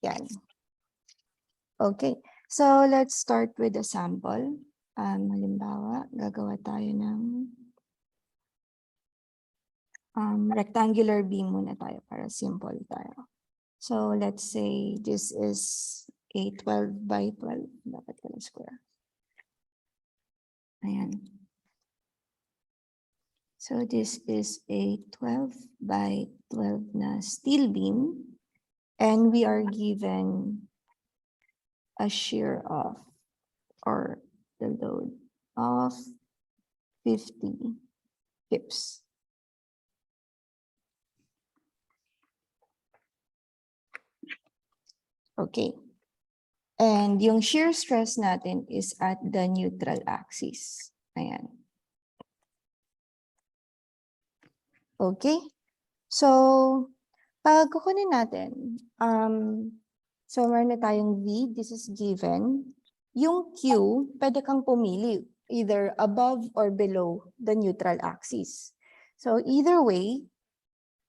Yan. Okay. So, let's start with a sample. Halimbawa, gagawa tayo ng rectangular beam muna tayo para simple tayo. So, let's say this is a 12 by 12. Dapat pala square. Ayan. So, this is a 12 by 12 na steel beam. And we are given a shear of, or the load of 50 pips. Okay. And yung shear stress natin is at the neutral axis. Ayan. Okay. So, pag kukunin natin, so meron na tayong V, this is given. Yung Q, pwede kang pumili, either above or below the neutral axis. So, either way,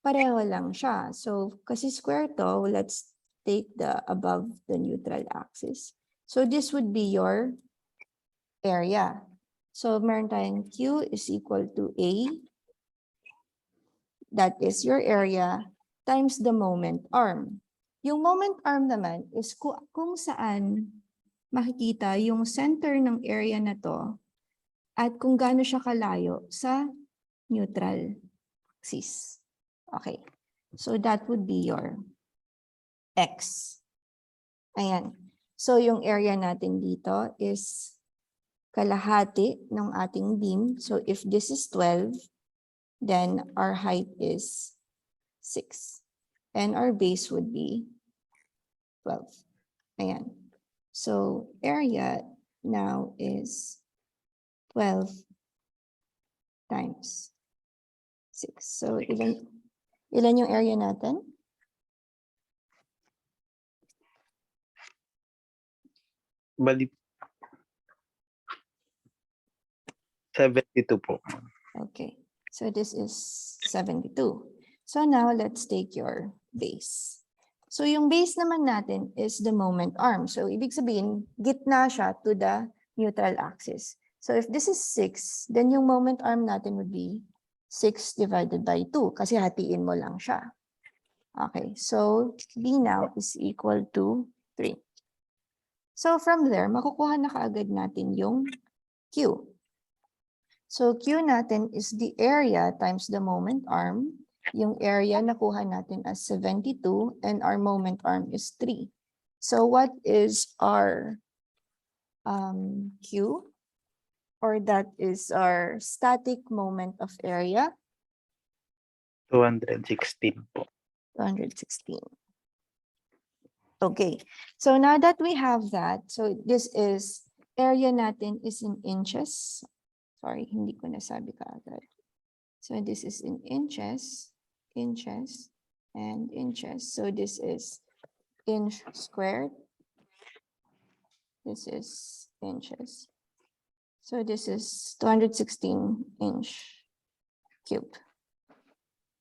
pareho lang siya. So, kasi square to, let's take the above the neutral axis. So, this would be your area. So, meron tayong Q is equal to A. That is your area times the moment arm. Yung moment arm naman is kung saan makikita yung center ng area na to at kung gaano siya kalayo sa neutral axis. Okay. So that would be your X. Ayan. So yung area natin dito is kalahati ng ating beam. So if this is 12, then our height is 6. And our base would be 12. Ayan. So area now is 12 times 6. So ilan yung area natin? Bali, 72 po. Okay. So this is 72. So now let's take your base. So yung base naman natin is the moment arm. So ibig sabihin, gitna siya to the neutral axis. So if this is 6, then yung moment arm natin would be 6 divided by 2 kasi hatiin mo lang siya. Okay, so B now is equal to 3. So from there, makukuha na kaagad natin yung Q. So Q natin is the area times the moment arm. Yung area nakuha natin as 72 and our moment arm is 3. So what is our Q? Or that is our static moment of area? 216 po. 216. Okay, so now that we have that, so this is, area natin is in inches. Sorry, hindi ko nasabi kaagad. So this is in inches, inches, and inches. So this is inch squared. This is inches. So this is 216 inch cubed.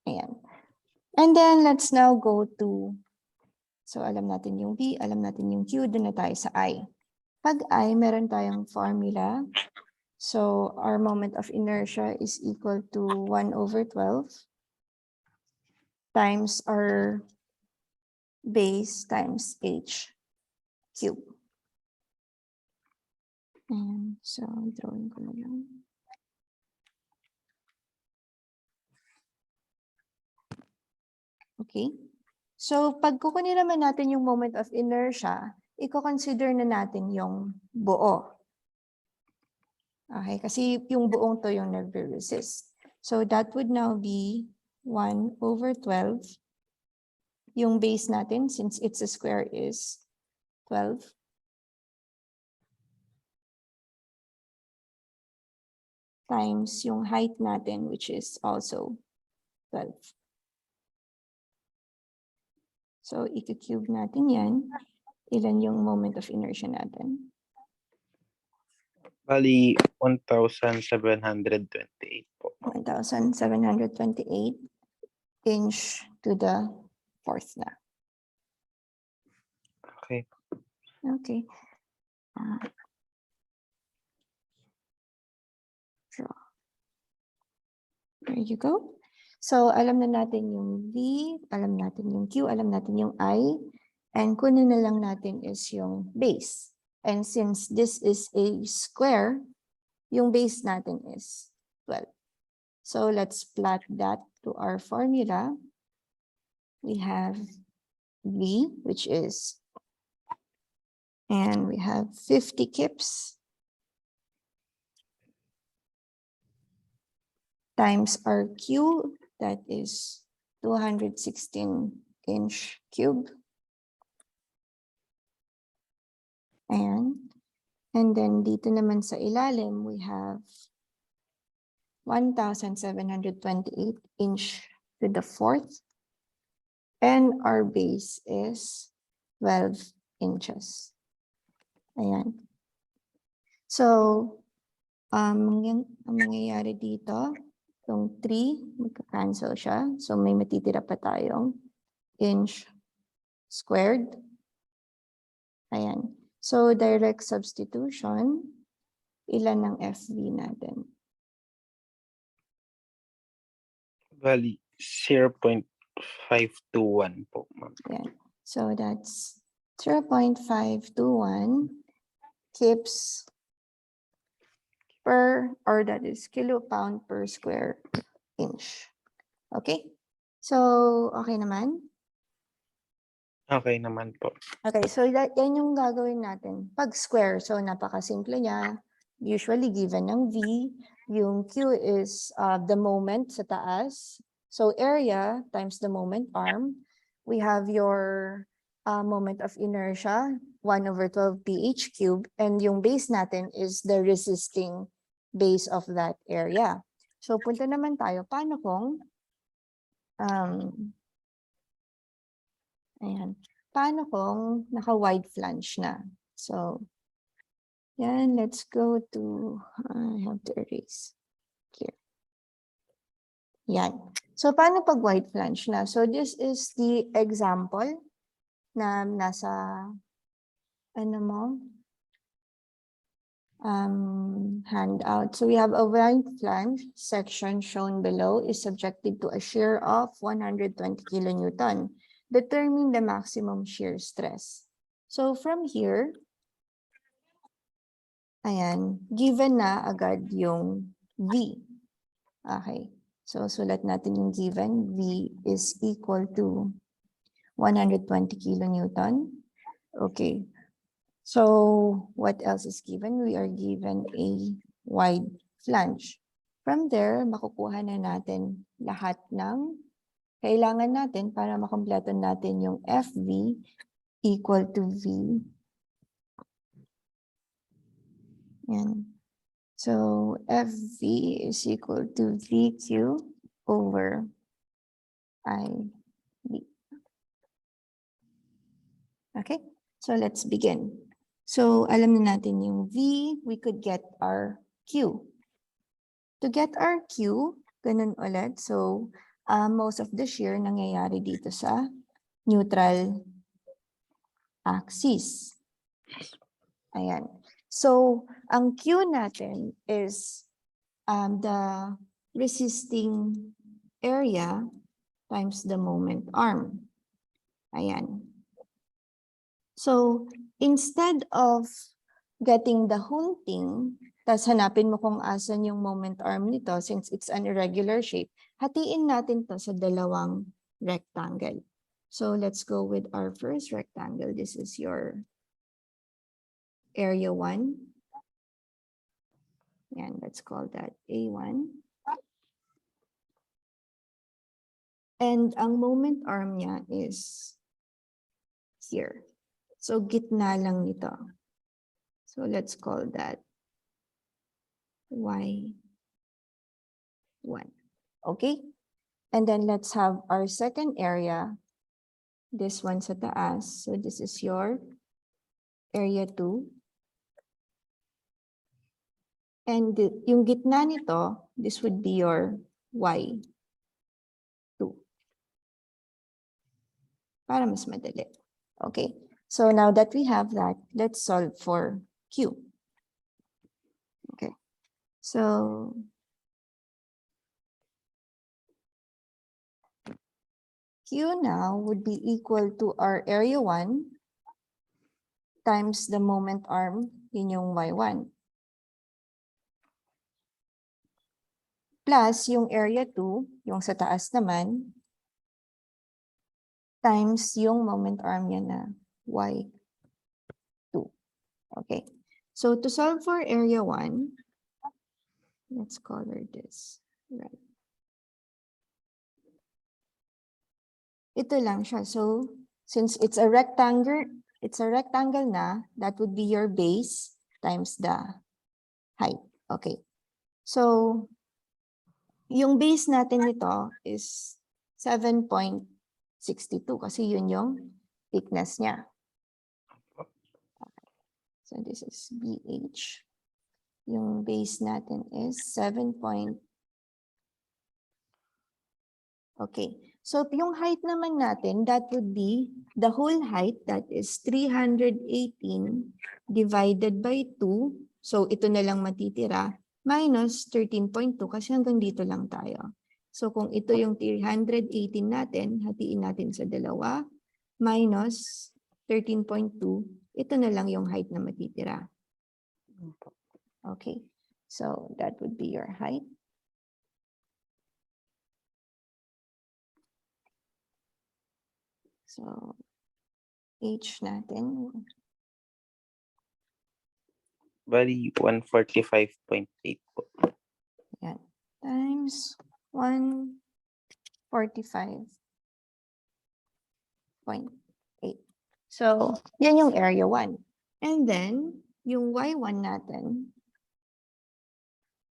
Ayan. And then let's now go to, so alam natin yung B, alam natin yung Q, doon na tayo sa I. Pag I, meron tayong formula. So our moment of inertia is equal to 1 over 12 times our base times H cube. And so drawing ko na lang. Okay. So pag kukunin naman natin yung moment of inertia, i-consider na natin yung buo. Okay, kasi yung buong to yung nagre-resist. So that would now be 1 over 12. Yung base natin, since it's a square, is 12. Times yung height natin, which is also 12. So i-cube natin yan. Ilan yung moment of inertia natin? Bali, 1,728 po. 1,728 inch to the fourth na. Okay. Okay. Draw. There you go. So, alam na natin yung V, alam natin yung Q, alam natin yung I, and kunin na lang natin is yung base. And since this is a square, yung base natin is 12. So, let's plot that to our formula. We have V, which is, and we have 50 kips times our Q, that is 216-inch cube. And then dito naman sa ilalim, we have 1,728 inch to the fourth. And our base is 12 inches. Ayan. So, ang mangyayari dito, itong 3, magka-cancel siya. So, may matitira pa tayong inch squared. Ayan. So, direct substitution, ilan ang FV natin? Bali, 0.521 po, ma'am. Ayan. So, that's 0.521 kips per, or that is kilopound per square inch. Okay? So, okay naman? Okay naman po. Okay, so yan yung gagawin natin. Pag square, so napakasimple niya. Usually given ng V, yung Q is the moment sa taas. So area times the moment arm. We have your moment of inertia, 1/12 pH cube. And yung base natin is the resisting base of that area. So punta naman tayo. Paano kung ayan. Paano kung naka-wide flange na? So, yan, let's go to, I have to erase here. Yan. So, paano pag wide flange na? So, this is the example na nasa, ano mo, handout. So, we have a wide flange section shown below is subjected to a shear of 120 kilonewton. Determine the maximum shear stress. So from here, ayan, given na agad yung V. Okay. So sulat natin yung given. V is equal to 120 kilonewton. Okay. So what else is given? We are given a wide flange. From there, makukuha na natin lahat ng kailangan natin para makompleto natin yung FV equal to V. Yan. So FV is equal to VQ over IB. Okay, so let's begin. So alam na natin yung V, we could get our Q. To get our Q, ganun ulit. So most of the shear nangyayari dito sa neutral axis. Ayan. So, ang Q natin is the resisting area times the moment arm. Ayan. So, instead of getting the whole thing, tas hanapin mo kung asan yung moment arm nito since it's an irregular shape, hatiin natin to sa dalawang rectangle. So, let's go with our first rectangle. This is your area 1. And let's call that A1. And ang moment arm niya is here. So, gitna lang nito. So, let's call that Y1. Okay? And then let's have our second area. This one sa taas. So, this is your area 2. And yung gitna nito, this would be your Y2. Para mas madali. Okay? So now that we have that, let's solve for Q. Okay, so Q now would be equal to our area 1 times the moment arm, yun yung Y1. Plus yung area 2, yung sa taas naman, times yung moment arm niya na Y2. Okay. So to solve for area 1, let's color this red. Ito lang siya. So since it's a rectangle na, that would be your base times the height. Okay. So yung base natin nito is 7.62 kasi yun yung thickness niya. So this is BH. Yung base natin is 7. Okay. So yung height naman natin, that would be the whole height, that is 318 divided by 2. So ito na lang matitira, minus 13.2 kasi hanggang dito lang tayo. So kung ito yung 318 natin, hatiin natin sa dalawa, minus 13.2, ito na lang yung height na matitira. Okay, so that would be your height. So H natin, Bali, 145.8 po. yan, times 145.8. So, yan yung area 1. And then, yung Y1 natin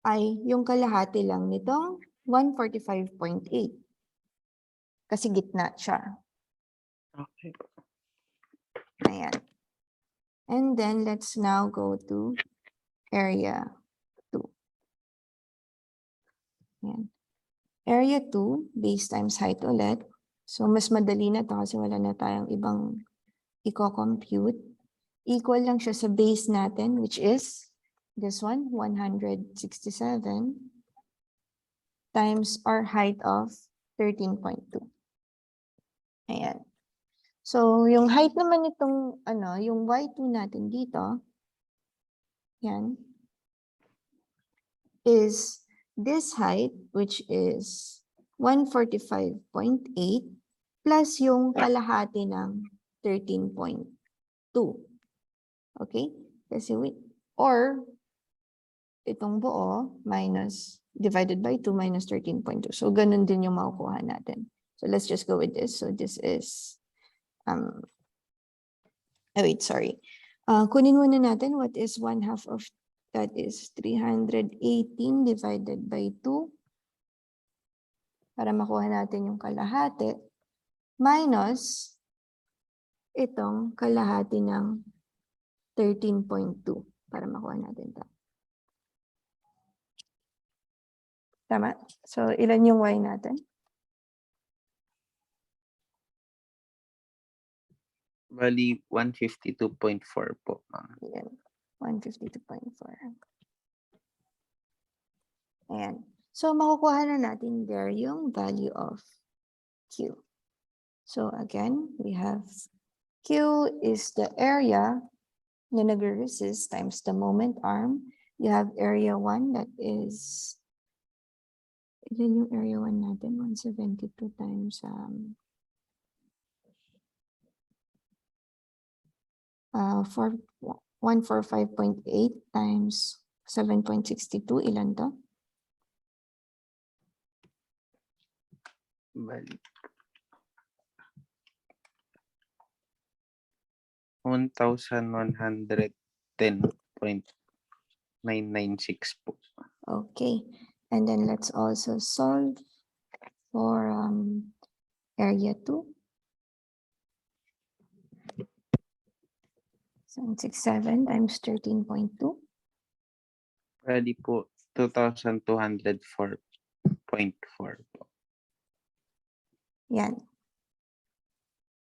ay yung kalahati lang nitong 145.8. Kasi gitna siya. Okay. Ayan. And then, let's now go to area 2. Ayan. Area 2, base times height ulit. So, mas madali na to kasi wala na tayong ibang i-compute. Equal lang siya sa base natin, which is this one, 167, times our height of 13.2. Ayan. So, yung height naman itong, yung Y2 natin dito, yan, is this height, which is 145.8, plus yung kalahati ng 13.2. Okay? Kasi or itong buo minus divided by 2 minus 13.2. So ganun din yung makukuha natin. So let's just go with this. So this is sorry. Kunin muna natin what is 1/2 of that is 318 divided by 2 para makuha natin yung kalahati minus itong kalahati ng 13.2 para makuha natin ito. Tama? So, ilan yung Y natin? Bali, 152.4 po, ma'am. Ayan. 152.4. Ayan. So, makukuha na natin there yung value of Q. So, again, we have Q is the area na nag-resist times the moment arm. You have area 1 that is, ilan yung area 1 natin? 172 times 145.8 times 7.62, ilan to? Bali. 1,110.996 po. Okay, and then let's also solve for area 2. 767 times 13.2. Bali po, 2,204.4 po. Yan.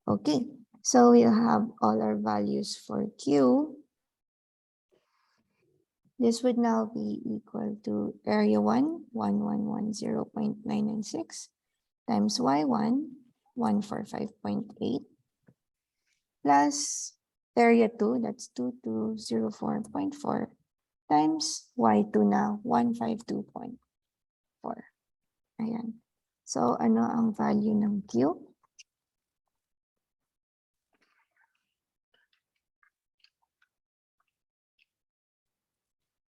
Okay. So we'll have all our values for Q. This would now be equal to area 1, 1110.996 times Y1, 145.8 plus area 2, that's 2204.4 times Y2 na 152.4. Ayan. So ano ang value ng Q?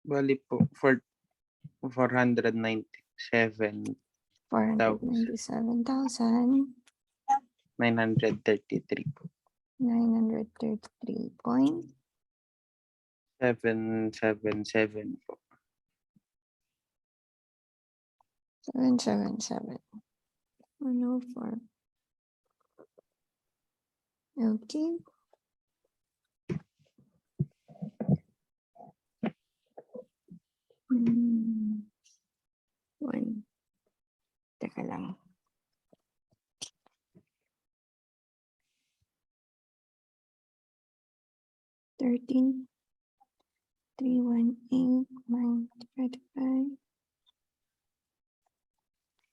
Bali po, 497, 497,933.777. 933 po. 777 po. 777. 104. Okay. One. Teka lang. Thirteen. 318.35.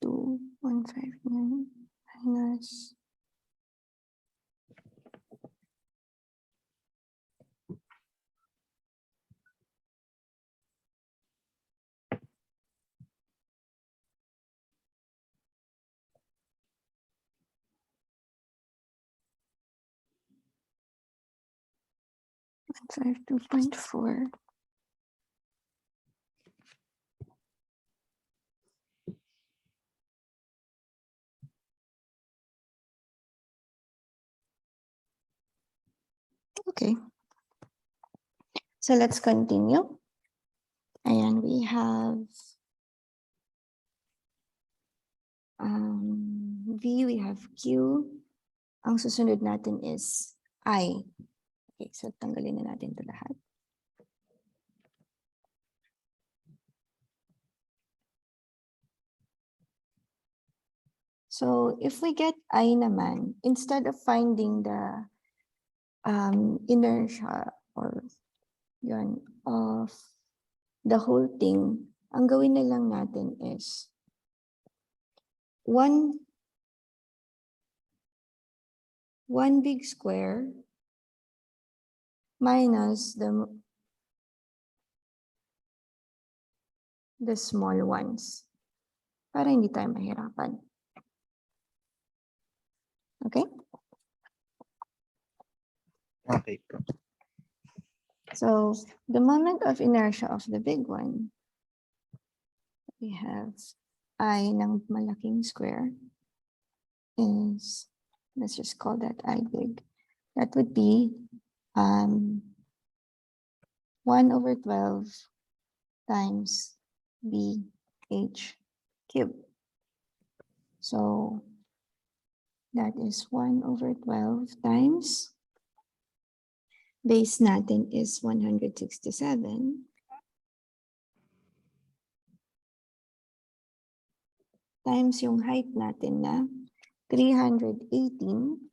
2159 minus 152.4. Okay. So let's continue. And we have V, we have Q. Ang susunod natin is I. Okay, so tanggalin na natin ito lahat. So if we get I naman, instead of finding the inertia or yun, of the whole thing, ang gawin na lang natin is one big square minus the small ones para hindi tayo mahirapan. Okay? Okay po. So the moment of inertia of the big one, we have I ng malaking square is, let's just call that I big. That would be 1/12 times BH cubed. So that is 1/12 times, base natin is 167, times yung height natin na 318,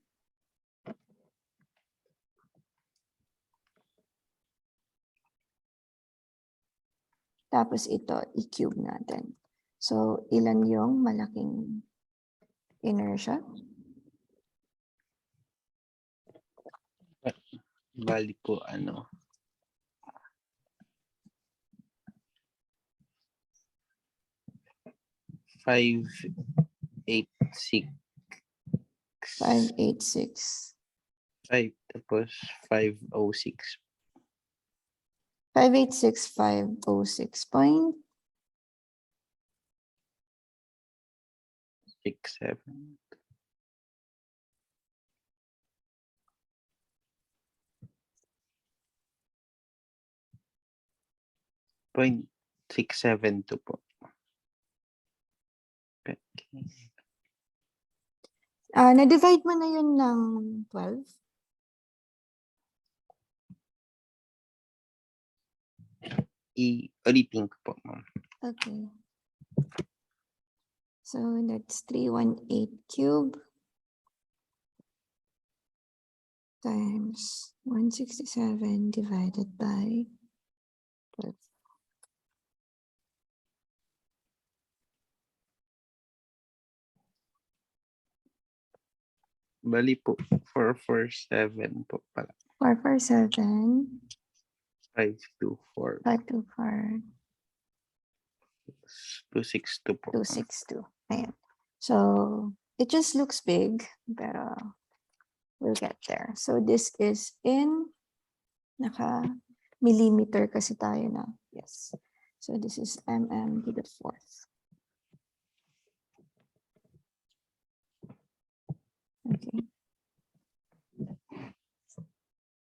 tapos ito i-cube natin. So ilan yung malaking inertia? Bali po, ano, 586. 586. 5 tapos 506. 586,506.67. 67. Point 672 po. Okay. Na-divide mo na yun ng 12? Ulitin ko po, ma'am. Okay. So that's 318 cube times 167 divided by 12. Bali po, 447 po pala. 447, 524. 524, 262 po. 262. Ayan. So, it just looks big, pero we'll get there. So, this is in naka-millimeter kasi tayo na. Yes. So, this is mm to the fourth. Okay.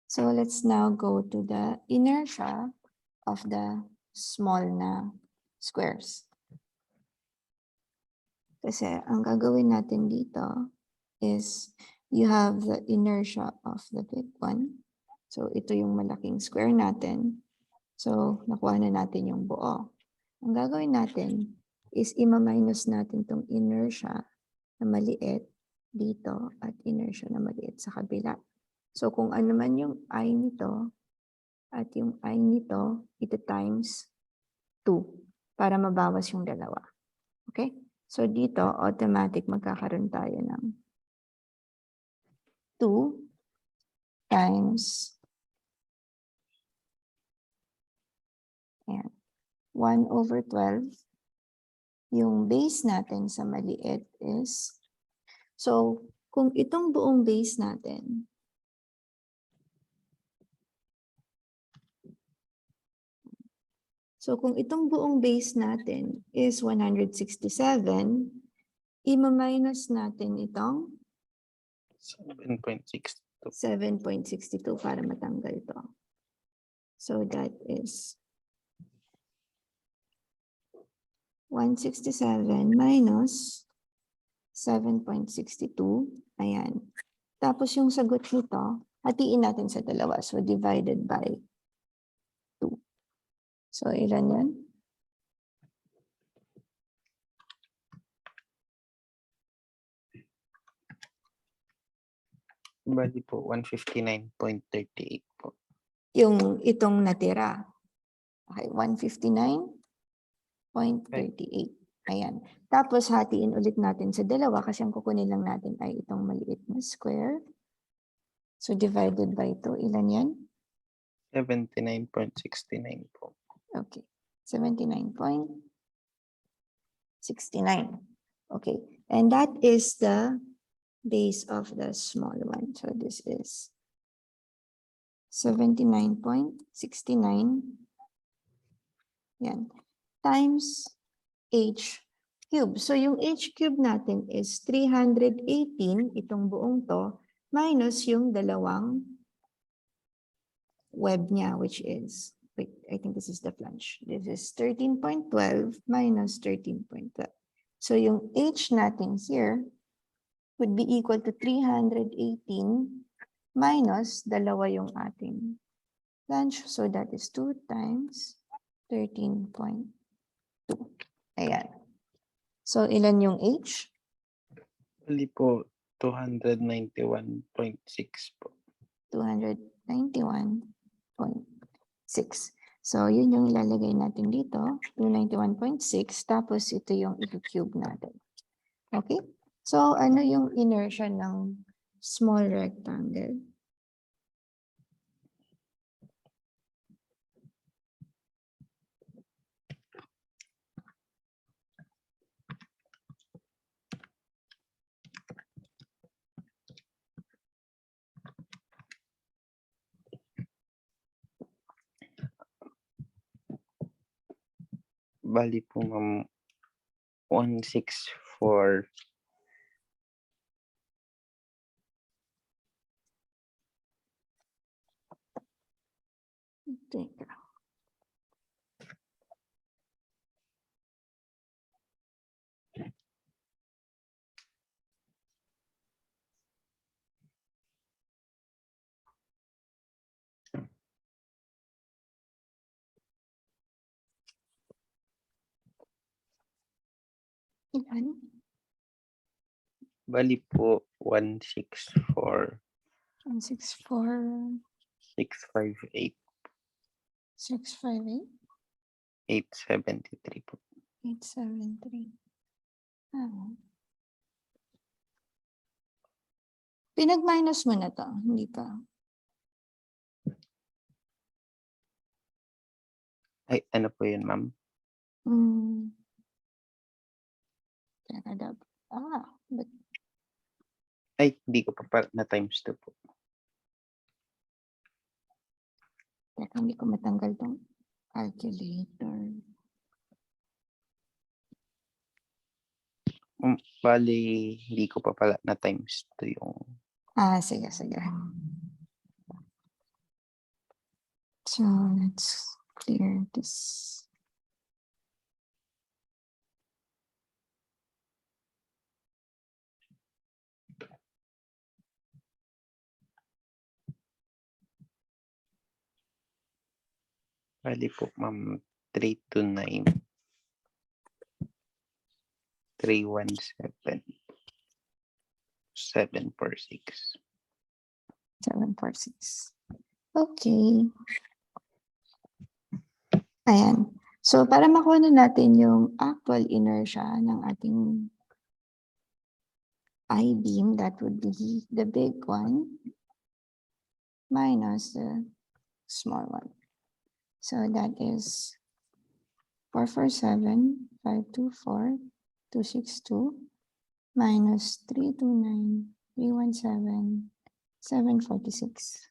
So, let's now go to the inertia of the small na squares. Kasi ang gagawin natin dito is you have the inertia of the big one. So, ito yung malaking square natin. So, nakuha na natin yung buo. Ang gagawin natin is ima-minus natin tong inertia na maliit dito at inertia na maliit sa kabila. So, kung ano man yung I nito at yung I nito, ito times 2 para mabawas yung dalawa. Okay? So, dito, automatic magkakaroon tayo ng 2 times 1/12. Yung base natin sa maliit is, so kung itong buong base natin, is 167, ima-minus natin itong 7.62. 7.62 para matanggal to. So that is 167 minus 7.62. Ayan. Tapos yung sagot nito, hatiin natin sa dalawa. So divided by 2. So ilan yun? Bali po, 159.38 po. Yung itong natira. Okay, 159.38. Ayan. Tapos hatiin ulit natin sa dalawa kasi ang kukunin lang natin ay itong maliit na square. So divided by 2, ilan yan? 79.69 po. Okay. 79.69. Okay. And that is the base of the small one. So this is 79.69. Yan. Times h cube. So yung h cube natin is 318, itong buong to, minus yung dalawang web niya, which is, wait, I think this is the flange. This is 13.12 minus 13.12. So yung h natin here would be equal to 318 minus dalawa yung ating flange. So that is 2 times 13.2. Ayan. So ilan yung h? Bali po, 291.6 po. 291.6. So, yun yung ilalagay natin dito, 291.6, tapos ito yung i-cube natin. Okay? So, ano yung inertia ng small rectangle? Bali po, ma'am, 164. Teka. Ilan? Bali po, 164. 164, 658, 658, 873 po. 873. Ah. Pinag-minus mo na to, hindi pa. Ay, ano po yun, ma'am? Hmm. Teka daw. But Ay, hindi ko pa na times 2 po. teka, hindi ko matanggal tong calculator. Bali, hindi ko pa pala na times 2 yung Sige, sige. So, let's clear this. bali po, ma'am, 329, 317, 746. 746. Okay. Ayan. So, para makuha na natin yung actual inertia ng ating I-beam, that would be the big one minus the small one. So, that is 447, 524, 262 minus 329, 317, 746.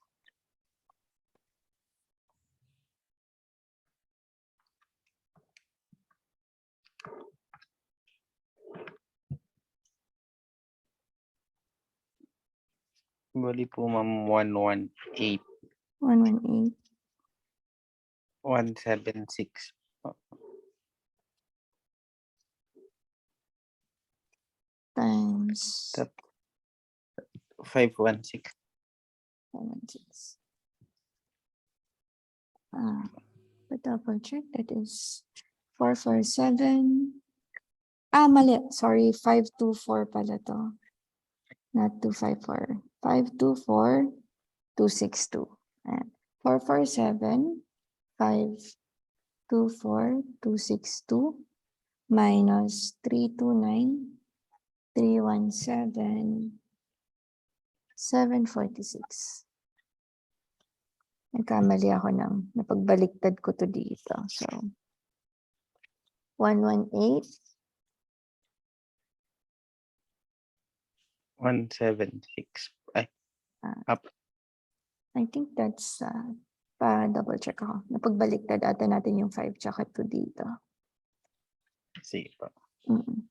Bali po, ma'am, 118, 118 176 po. times Tap 516. 76. Double check, that is 447. Mali. Sorry, 524 pala to. Not 254. 524, 262. Ayan. 447, 524, 262 minus 329, 317, 746. Nagkamali ako napagbaliktad ko to dito. So, 118, 176. Ay, up. I think that's, pa-double check ako. Napagbaliktad ata natin yung 5 tsaka 2 dito. Sige po. Mm.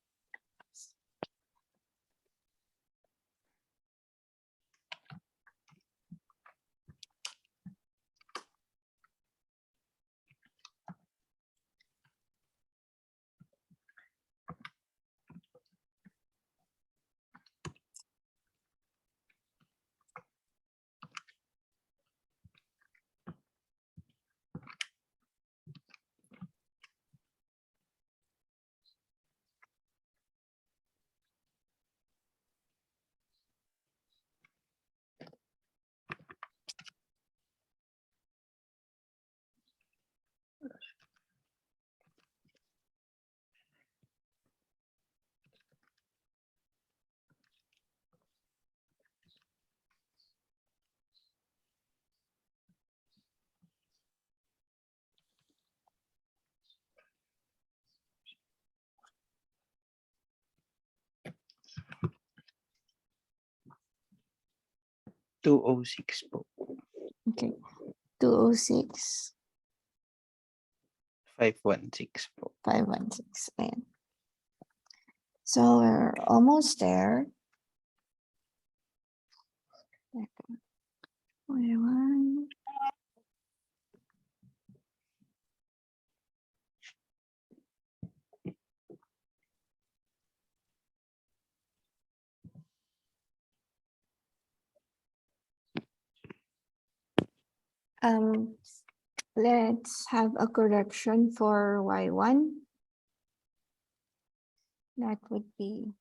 $206 po. Okay. 206, 516 po. 516. Ayan. So, we're almost there. Teka. 41. Let's have a correction for Y1. That would be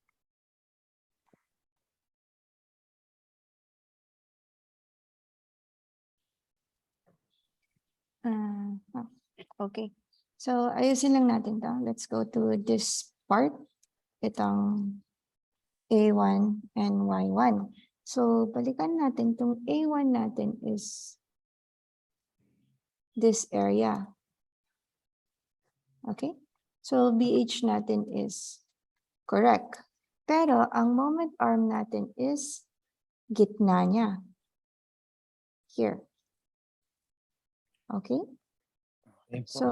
Okay. So, ayusin lang natin to. Let's go to this part. Itong A1 and Y1. So, balikan natin itong A1 natin is this area. Okay? So, BH natin is correct. Pero, ang moment arm natin is gitna niya. Here. Okay? Okay po. So,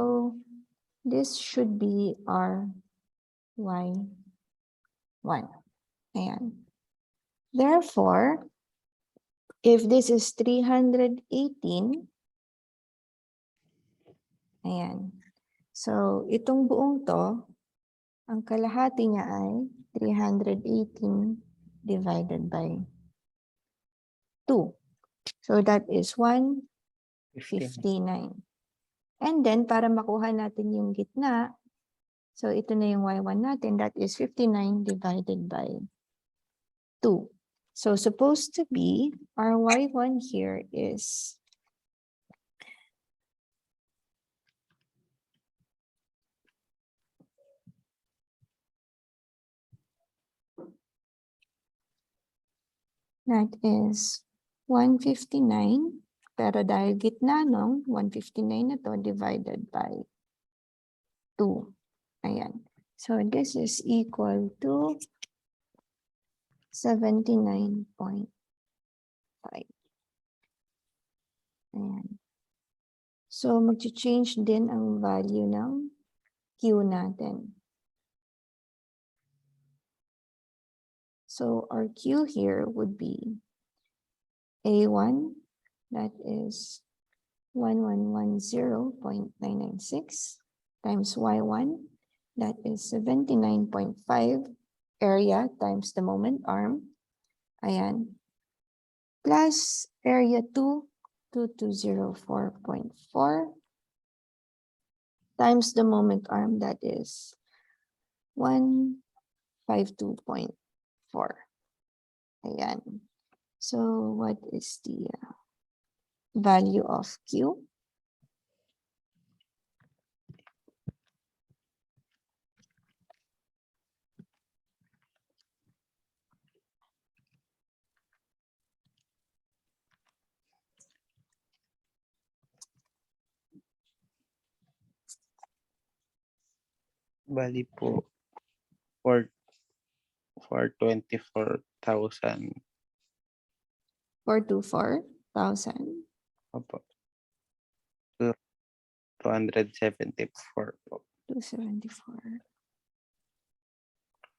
this should be our Y1. Ayan. Therefore, if this is 318, ayan. So, itong buong to, ang kalahati niya ay 318 divided by 2. So, that is 159. And then, para makuha natin yung gitna, so ito na yung Y1 natin, that is 59 divided by 2. So, supposed to be, our Y1 here is that is 159. Pero dahil gitna nung 159 na to divided by 2. Ayan. So, this is equal to 79.5. Ayan. So, mag-change din ang value ng Q natin. So, our Q here would be A1, that is 1110.996 times Y1, that is 79.5 area times the moment arm. Ayan. Plus area 2, 2204.4 times the moment arm, that is 152.4. Ayan. So, what is the value of Q? Bali po, for 24,000. 424,000. Opo. 274 po. 274.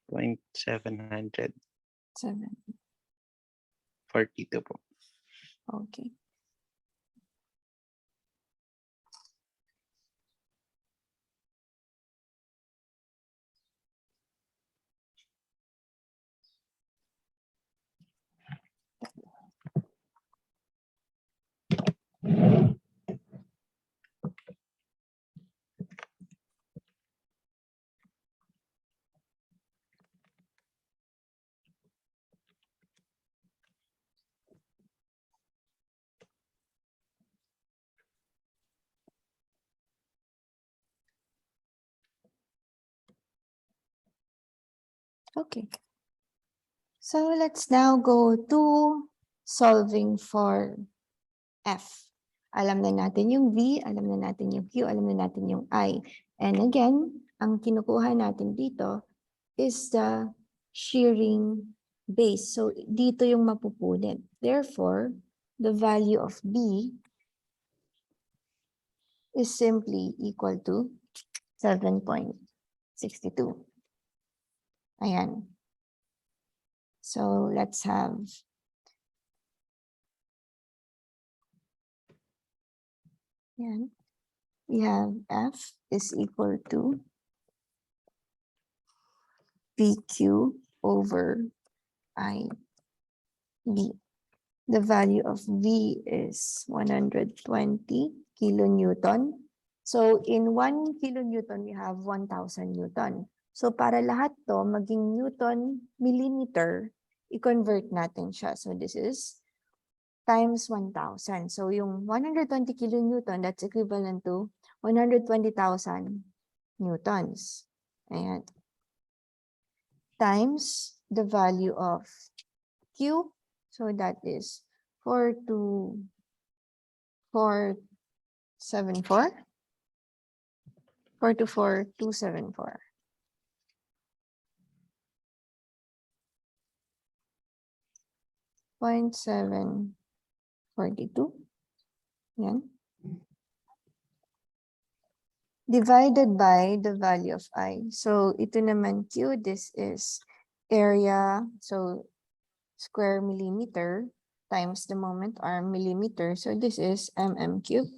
742 7. po. Okay. Okay. So let's now go to solving for F. Alam na natin yung V, alam na natin yung Q, alam na natin yung I. And again, ang kinukuha natin dito is the shearing base. So dito yung mapupunit. Therefore, the value of B is simply equal to 7.62. Ayan. So let's have yan. We have F is equal to PQ over IB. The value of V is 120 kilonewton. So in 1 kilonewton, we have 1,000 newton. So para lahat to maging newton millimeter, i-convert natin siya. So this is times 1,000. So yung 120 kilonewton, that's equivalent to 120,000 newtons. Ayan. Times the value of Q. So that is 42474. 424274. 0.742. Yan. Divided by the value of I. So ito naman Q, this is area, so square millimeter times the moment arm millimeter. So this is cube.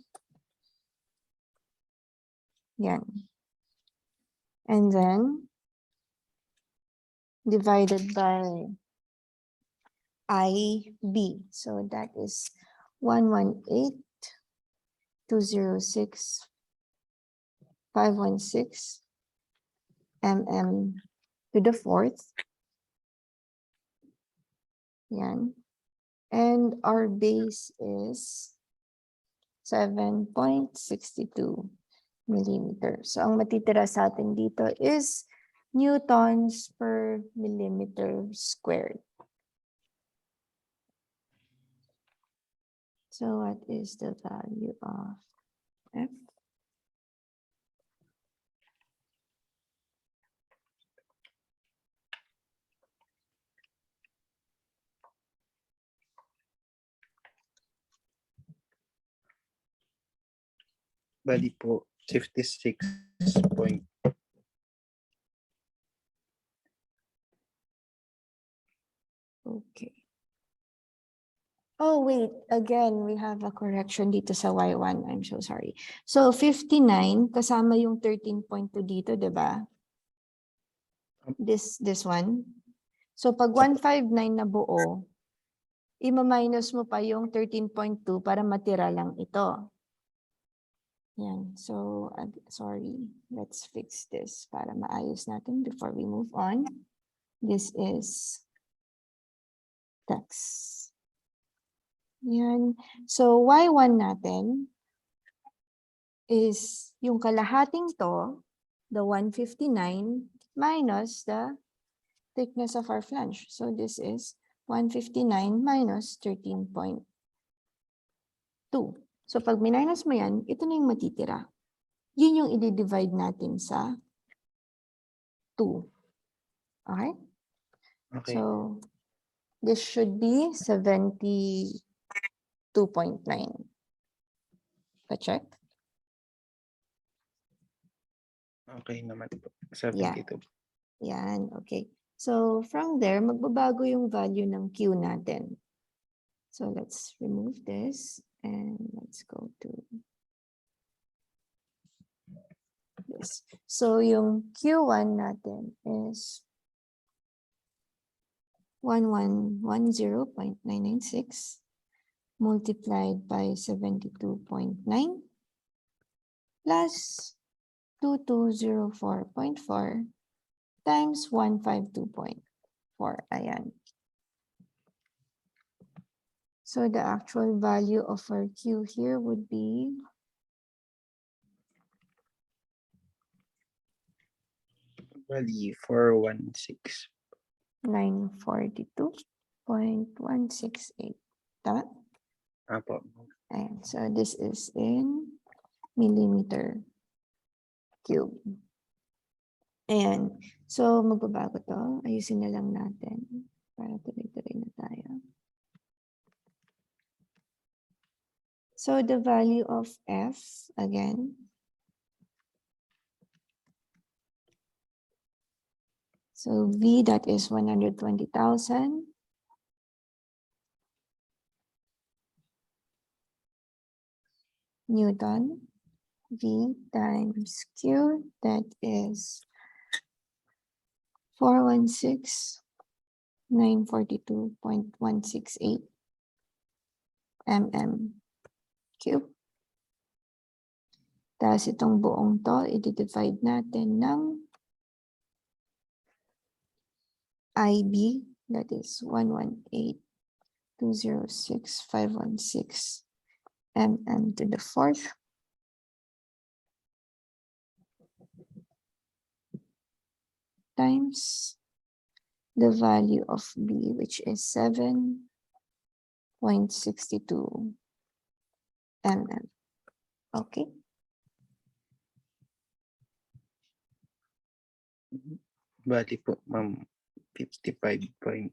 Yan. And then divided by IB. So that is 118,206,516 to the fourth. Yan. And our base is 7.62 millimeter. So ang matitira sa atin dito is newtons per millimeter squared. So what is the value of F? Bali po, 56 point. Okay. Oh, wait. Again, we have a correction dito sa Y1. I'm so sorry. So, 59, kasama yung 13.2 dito, di ba? This one. So, pag 159 na buo, ima-minus mo pa yung 13.2 para matira lang ito. Yan. So, sorry. Let's fix this para maayos natin before we move on. This is text. Yan. So, Y1 natin is yung kalahating to, the 159, minus the thickness of our flange. So, this is 159 minus 13.2. So, pag minus mo yan, ito na yung matitira. Yun yung i-divide natin sa 2. Okay? Okay. So, this should be 72.9. Pa-check? Okay naman po. 72. Yan, okay. So, from there, magbabago yung value ng Q natin. So, let's remove this and let's go to this. So, yung Q1 natin is 1110.996 multiplied by 72.9 plus 2204.4 times 152.4. Ayan. So the actual value of our Q here would be Bali, 416. 942.168. Tama? Apo. Ayan. So this is in millimeter cube. Ayan. So magbabago to. Ayusin na lang natin para tuloy-tuloy na tayo. So the value of F, again, so V, that is 120,000. Newton. V times Q, that is 416,942.168 cube. Tapos itong buong to, i-divide natin ng IB, that is 118 206,516 mm to the fourth times the value of B, which is 7.62 mm. Okay. Bali po, ma'am, 55.547.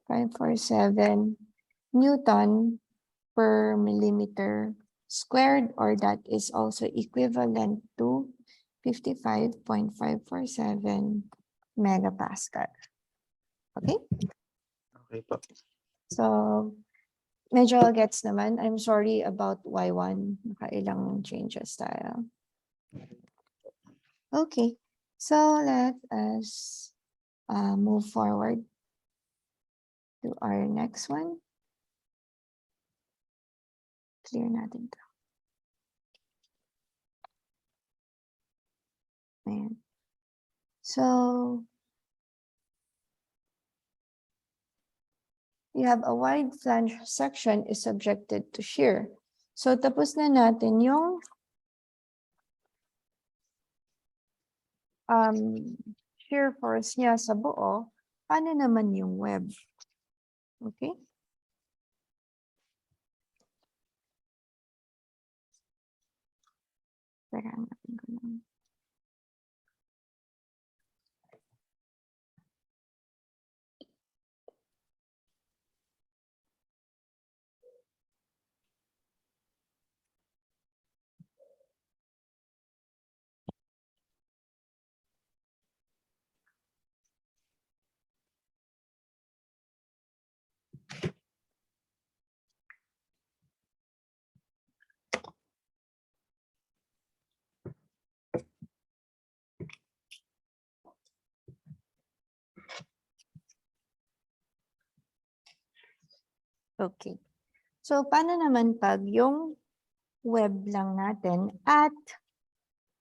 547 Newton per millimeter squared, or that is also equivalent to 55.547 megapascal. Okay? Okay po. So, medyo gets naman. I'm sorry about Y1. Nakailang changes tayo. Okay. So, let us move forward to our next one. Clear natin to. Ayan. So, you have a wide flange section is subjected to shear. So, tapos na natin yung shear force niya sa buo. Paano naman yung web? Okay? Teka, hanapin ko lang. Okay. So, paano naman pag yung web lang natin at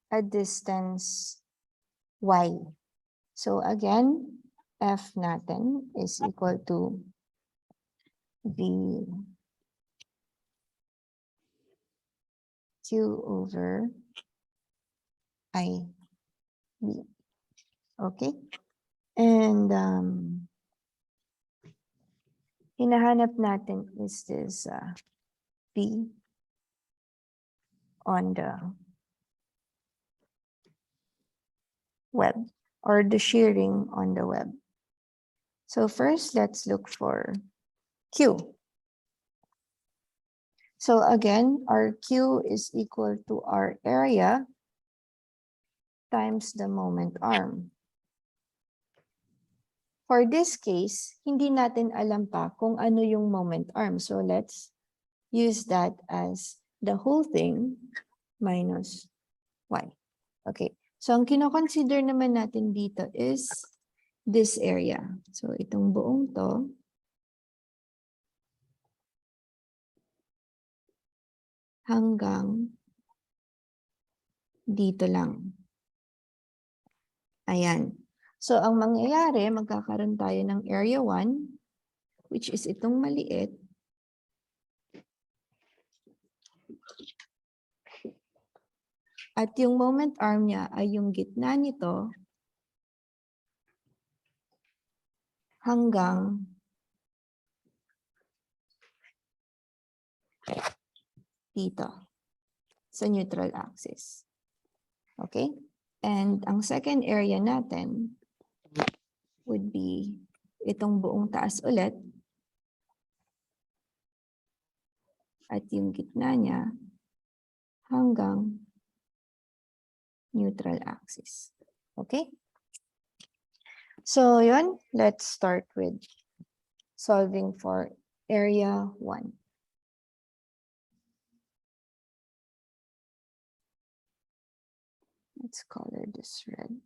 a distance y? So, again, F natin is equal to V Q over I B. Okay? And hinahanap natin is this P on the web, or the shearing on the web. So first, let's look for Q. So again, our Q is equal to our area times the moment arm. For this case, hindi natin alam pa kung ano yung moment arm. So let's use that as the whole thing minus y. Okay. So ang kino-consider naman natin dito is this area. So itong buong to hanggang dito lang. Ayan. So ang mangyayari, magkakaroon tayo ng area 1, which is itong maliit. At yung moment arm niya ay yung gitna nito hanggang dito sa neutral axis. Okay? And ang second area natin would be itong buong taas ulit. At yung gitna niya hanggang neutral axis. Okay? So yun, let's start with solving for area 1. Let's color this red.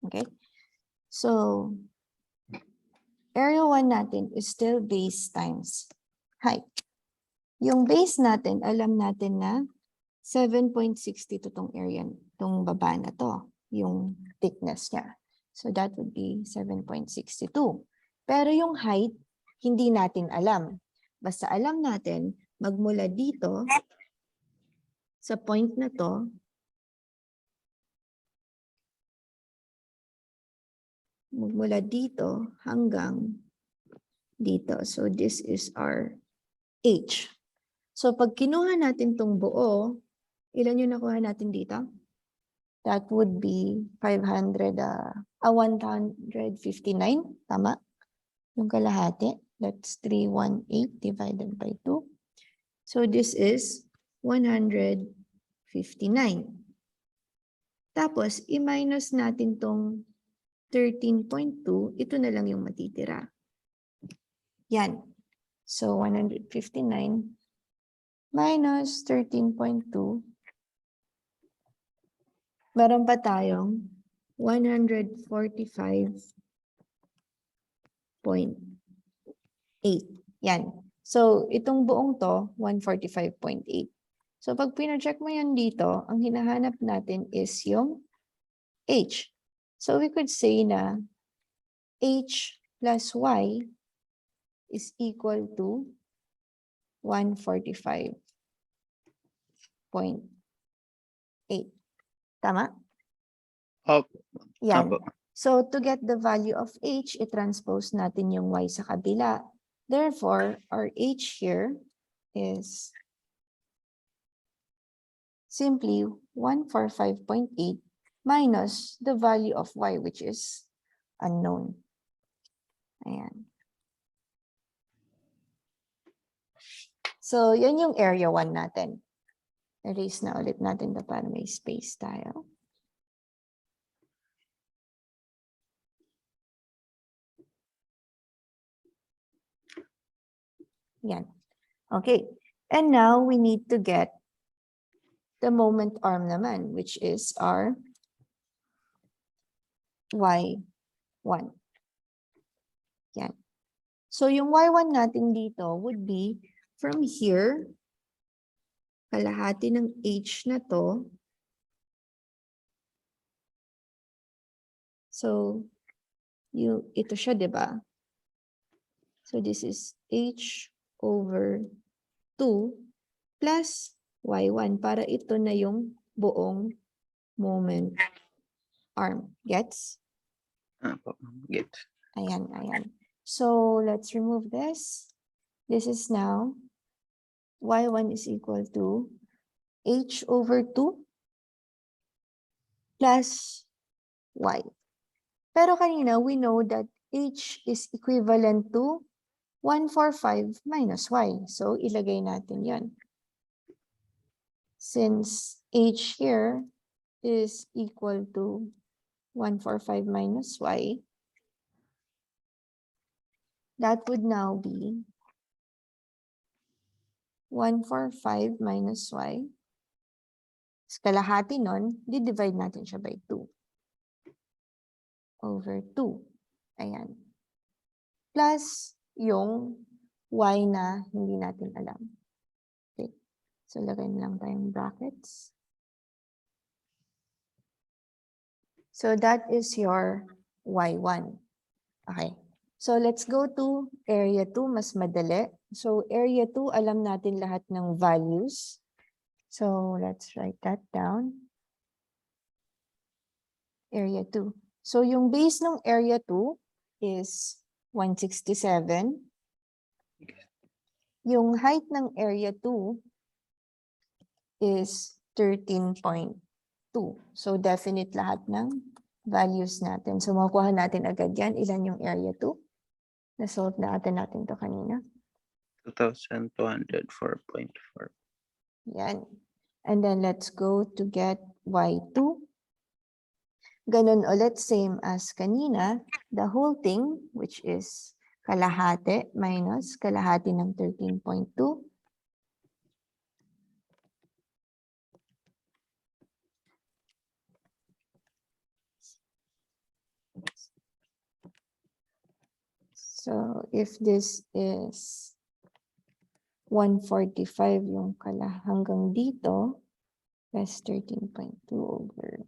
Okay? So, area 1 natin is still base times height. Yung base natin, alam natin na 7.62 tong area, tong baba na to. yung thickness niya. So that would be 7.62. Pero yung height, hindi natin alam. Basta alam natin, magmula dito, sa point na to, magmula dito hanggang dito. So this is our H. So pag kinuha natin tong buo, ilan yung nakuha natin dito? That would be 159, tama? Yung kalahati, that's 318 divided by 2. So this is 159. Tapos, i-minus natin tong 13.2, ito na lang yung matitira. Yan. So 159 minus 13.2. Meron pa tayong 145.8. Yan. So, itong buong to, 145.8. So, pag pina-check mo yan dito, ang hinahanap natin is yung H. So, we could say na H plus Y is equal to 145.8. Tama? Opo. Yan. Opo. So, to get the value of H, i-transpose natin yung Y sa kabila. Therefore, our H here is simply 145.8 minus the value of Y, which is unknown. Ayan. So, yan yung area 1 natin. Erase na ulit natin ito para may space tayo. Yan. Okay. And now we need to get the moment arm naman, which is our Y1. Yan. So yung Y1 natin dito would be from here, kalahati ng H na to. So, ito siya, di ba? So this is H over 2 plus Y1 para ito na yung buong moment arm. Gets? Opo. Get. Ayan, ayan. So let's remove this. This is now Y1 is equal to H over 2 plus Y. Pero kanina, we know that H is equivalent to 145 minus Y. So, ilagay natin yan. Since H here is equal to 145 minus Y, that would now be 145 minus Y. Kalahati nun, di-divide natin siya by 2. Over 2. Ayan. Plus yung Y na hindi natin alam. Okay. So, lagay na lang tayong brackets. So, that is your Y1. Okay. So, let's go to area 2. Mas madali. So, area 2, alam natin lahat ng values. So, let's write that down. Area 2. So, yung base ng area 2 is 167. Yung height ng area 2 is 13.2. So, definite lahat ng values natin. So, makuha natin agad yan. Ilan yung area 2? Na-solve natin ito kanina. 2,204.4. Yan. And then, let's go to get Y2. Ganun ulit, same as kanina. The whole thing, which is kalahati minus kalahati ng 13.2. So, if this is 145 yung hanggang dito, plus 13.2 over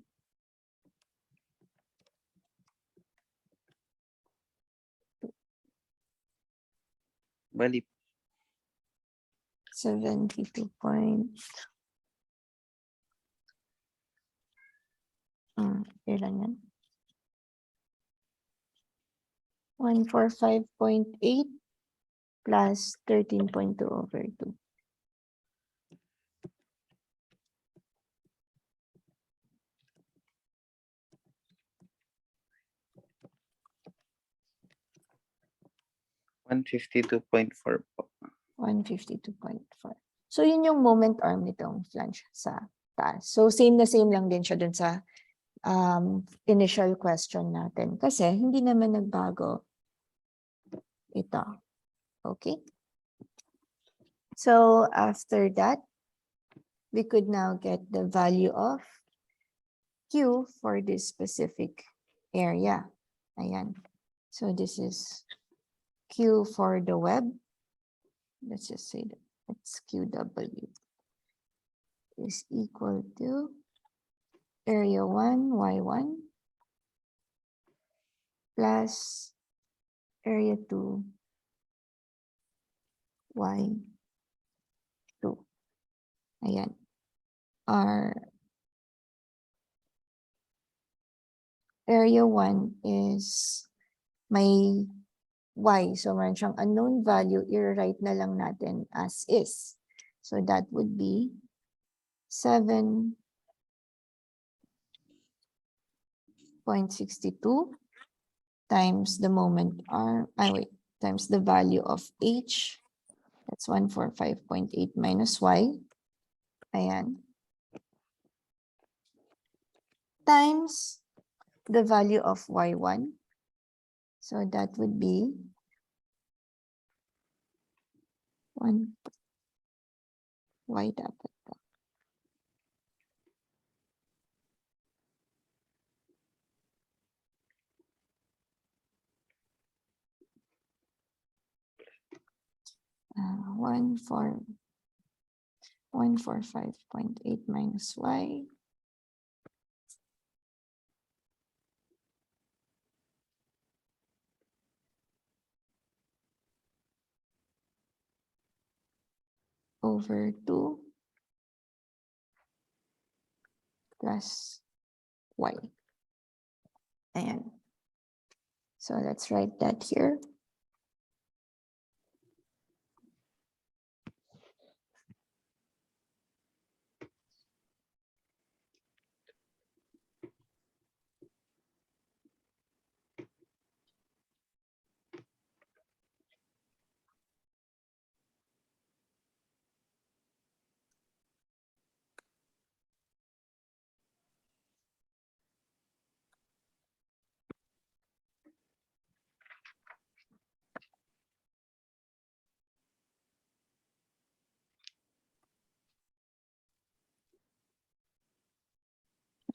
Bali 72 point. Ilan yan? 145.8 plus 13.2 over 2. $152.4 po. 152.4. So, yun yung moment arm nitong flange sa taas. So, same na same lang din siya dun sa initial question natin. Kasi, hindi naman nagbago ito. Okay? So, after that, we could now get the value of Q for this specific area. Ayan. So, this is Q for the web. Let's just say that it's QW is equal to area 1, Y1 plus area 2, Y2. Ayan. Our area 1 is may Y. So, meron siyang unknown value. I-write na lang natin as is. So, that would be 7.62 times the moment R, times the value of H. That's 145.8 minus Y. Ayan. Times the value of Y1. So that would be 1. Y dapat to. Uh, 145.8 minus Y. Over 2 plus Y. Ayan. So let's write that here.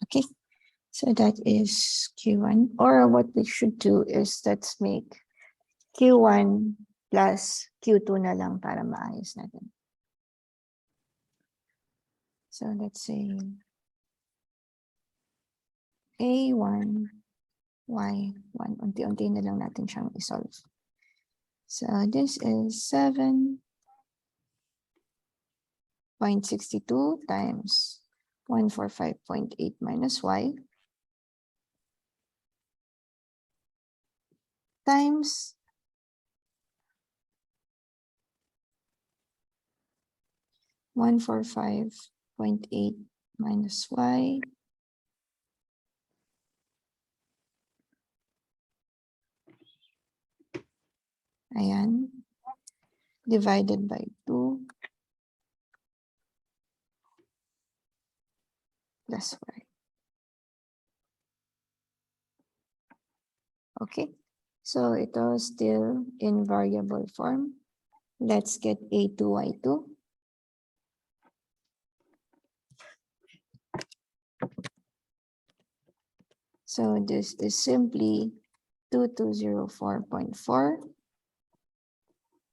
Okay, so that is Q1. Or what we should do is let's make Q1 plus Q2 na lang para maayos natin. So let's say A1, Y1. Unti-unti na lang natin siyang isolve. So this is 7.62 times 145.8 minus Y times 145.8 minus Y ayan, divided by 2 plus Y. Okay, so ito still in variable form. Let's get A2, Y2. So this is simply 2204.4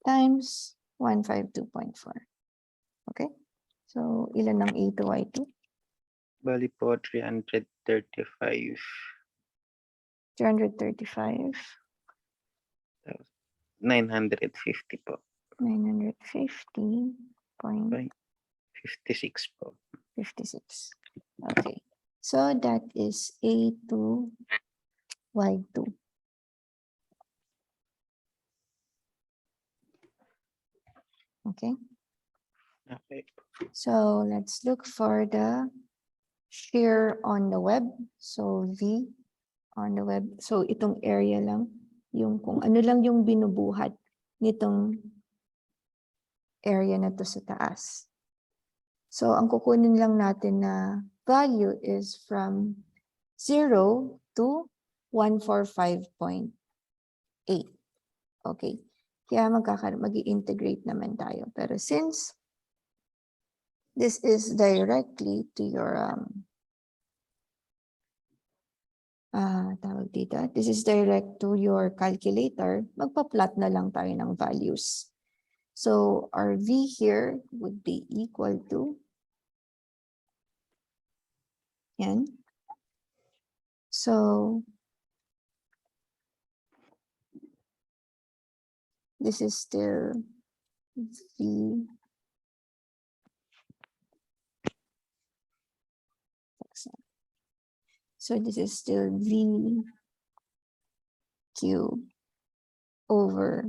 times 152.4. Okay, so ilan ang A2, Y2? Bali po 335. 335. 950 po. 950.56. 56 po. Okay. So that is A2, Y2. Okay. Okay. So let's look for the shear on the web. So V on the web. So itong area lang, yung kung ano lang yung binubuhat nitong area na to sa taas. So ang kukunin lang natin na value is from 0 to 145.8. Okay. Kaya mag-i-integrate naman tayo. Pero since this is directly to your tawag dito, this is direct to your calculator, magpa-plot na lang tayo ng values. So our V here would be equal to, yan. So this is still V. So this is still V cube over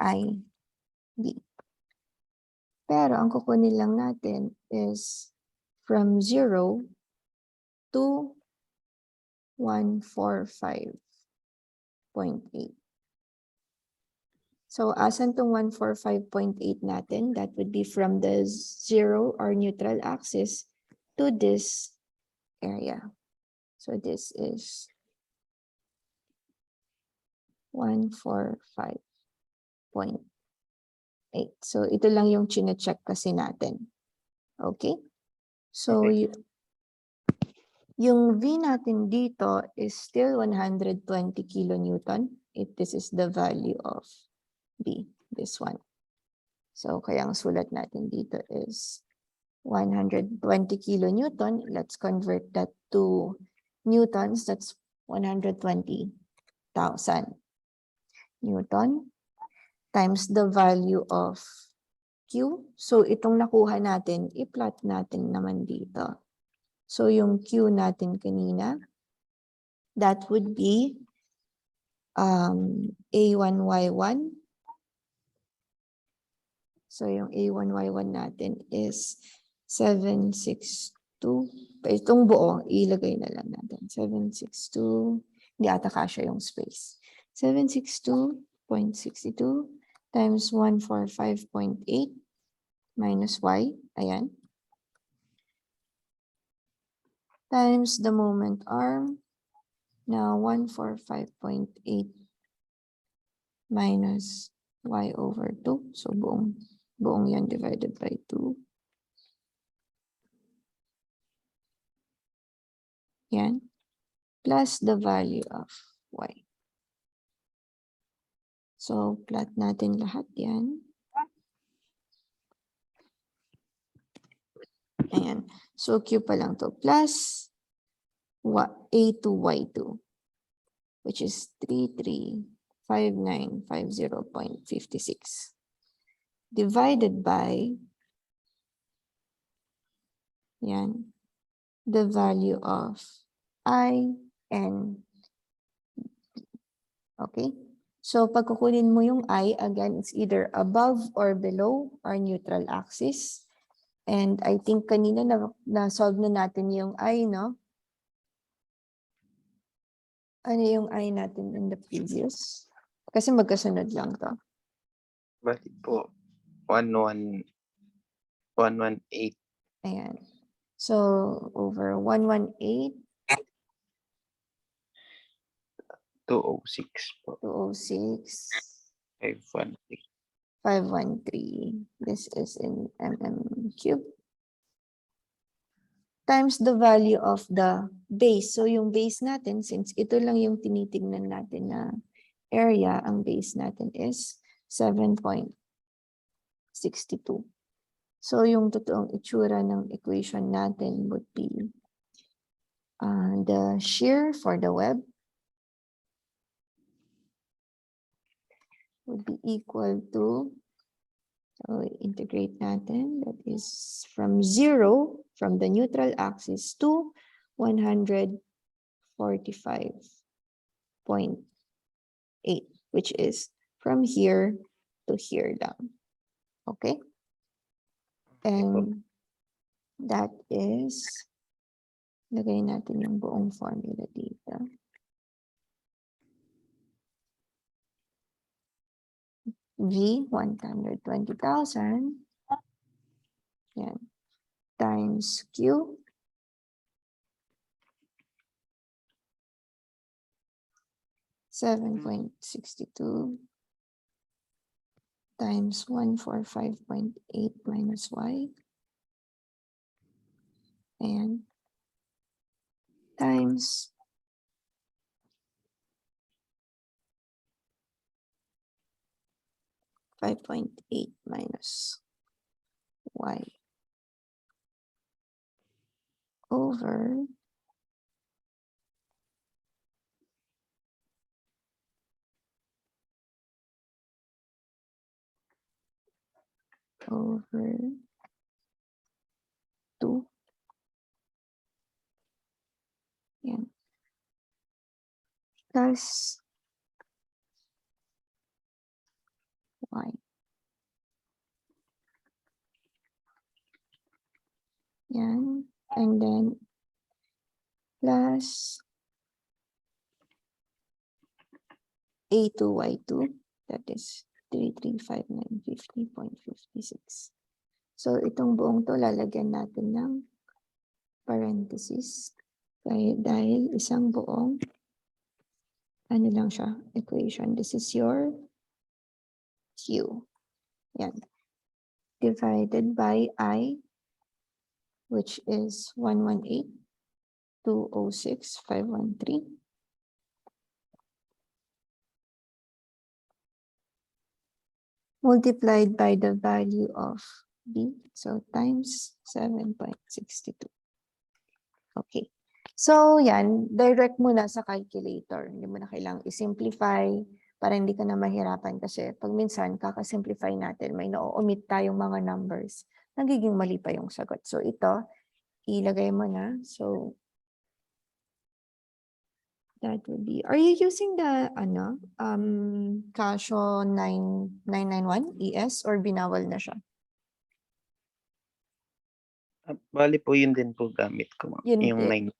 I B. Pero ang kukunin lang natin is from 0 to 145.8. So asan tong 145.8 natin? That would be from the 0 or neutral axis to this area. So this is 145.8. So ito lang yung chine-check kasi natin. Okay? So Okay. yung V natin dito is still 120 kilonewton. This is the value of B, this one. So kaya ang sulat natin dito is 120 kilonewton. Let's convert that to newtons. That's 120,000 Newton times the value of Q. So itong nakuha natin, i-plot natin naman dito. So yung Q natin kanina, that would be A1Y1. So yung A1Y1 natin is 762. Itong buo, ilagay na lang natin. 762, hindi ata kasya yung space. 762.62 times 145.8 minus Y, ayan. Times the moment arm. Now 145.8 minus Y over 2. So buong yan divided by 2. Yan. Plus the value of Y. So plot natin lahat yan. Ayan. So Q pa lang to. Plus A2, Y2. Which is 335950.56. Divided by yan, the value of I and okay? So pag kukunin mo yung I, again, it's either above or below our neutral axis. And I think kanina na-solve na natin yung I, no? Ano yung I natin in the previous? Kasi magkasunod lang to. Bali po, 118. Ayan. So, over 118, 206 po. 206, 516. 513. This is in mm cube. Times the value of the base. So, yung base natin, since ito lang yung tinitingnan natin na area, ang base natin is 7.62. So, yung totoong itsura ng equation natin would be the shear for the web would be equal to, so integrate natin, that is from 0, from the neutral axis to 145.8, which is from here to here down. Okay? And that is, lagay natin yung buong formula dito. V, 120,000. Yan. Times Q. $7.62 times 145.8 minus Y. And times 5.8 minus Y over over 2. Yan. Plus Y. Yan. And then plus A2Y2, that is 335950.56. So itong buong to lalagyan natin ng parenthesis. Dahil isang buong ano lang siya, equation. This is your Q. Yan. Divided by I, which is 118,206,513. Multiplied by the value of B, so times 7.62. Okay. So yan, direct mo na sa calculator. Hindi mo na kailangang i-simplify para hindi ka na mahirapan kasi pag minsan kakasimplify natin, may na-omit tayong mga numbers. Nagiging mali pa yung sagot. So ito, ilagay mo na. So that would be, are you using the Casio 9991 ES or binawal na siya? Bali po yun din po gamit ko, ma'am. Yun Yung din. 9.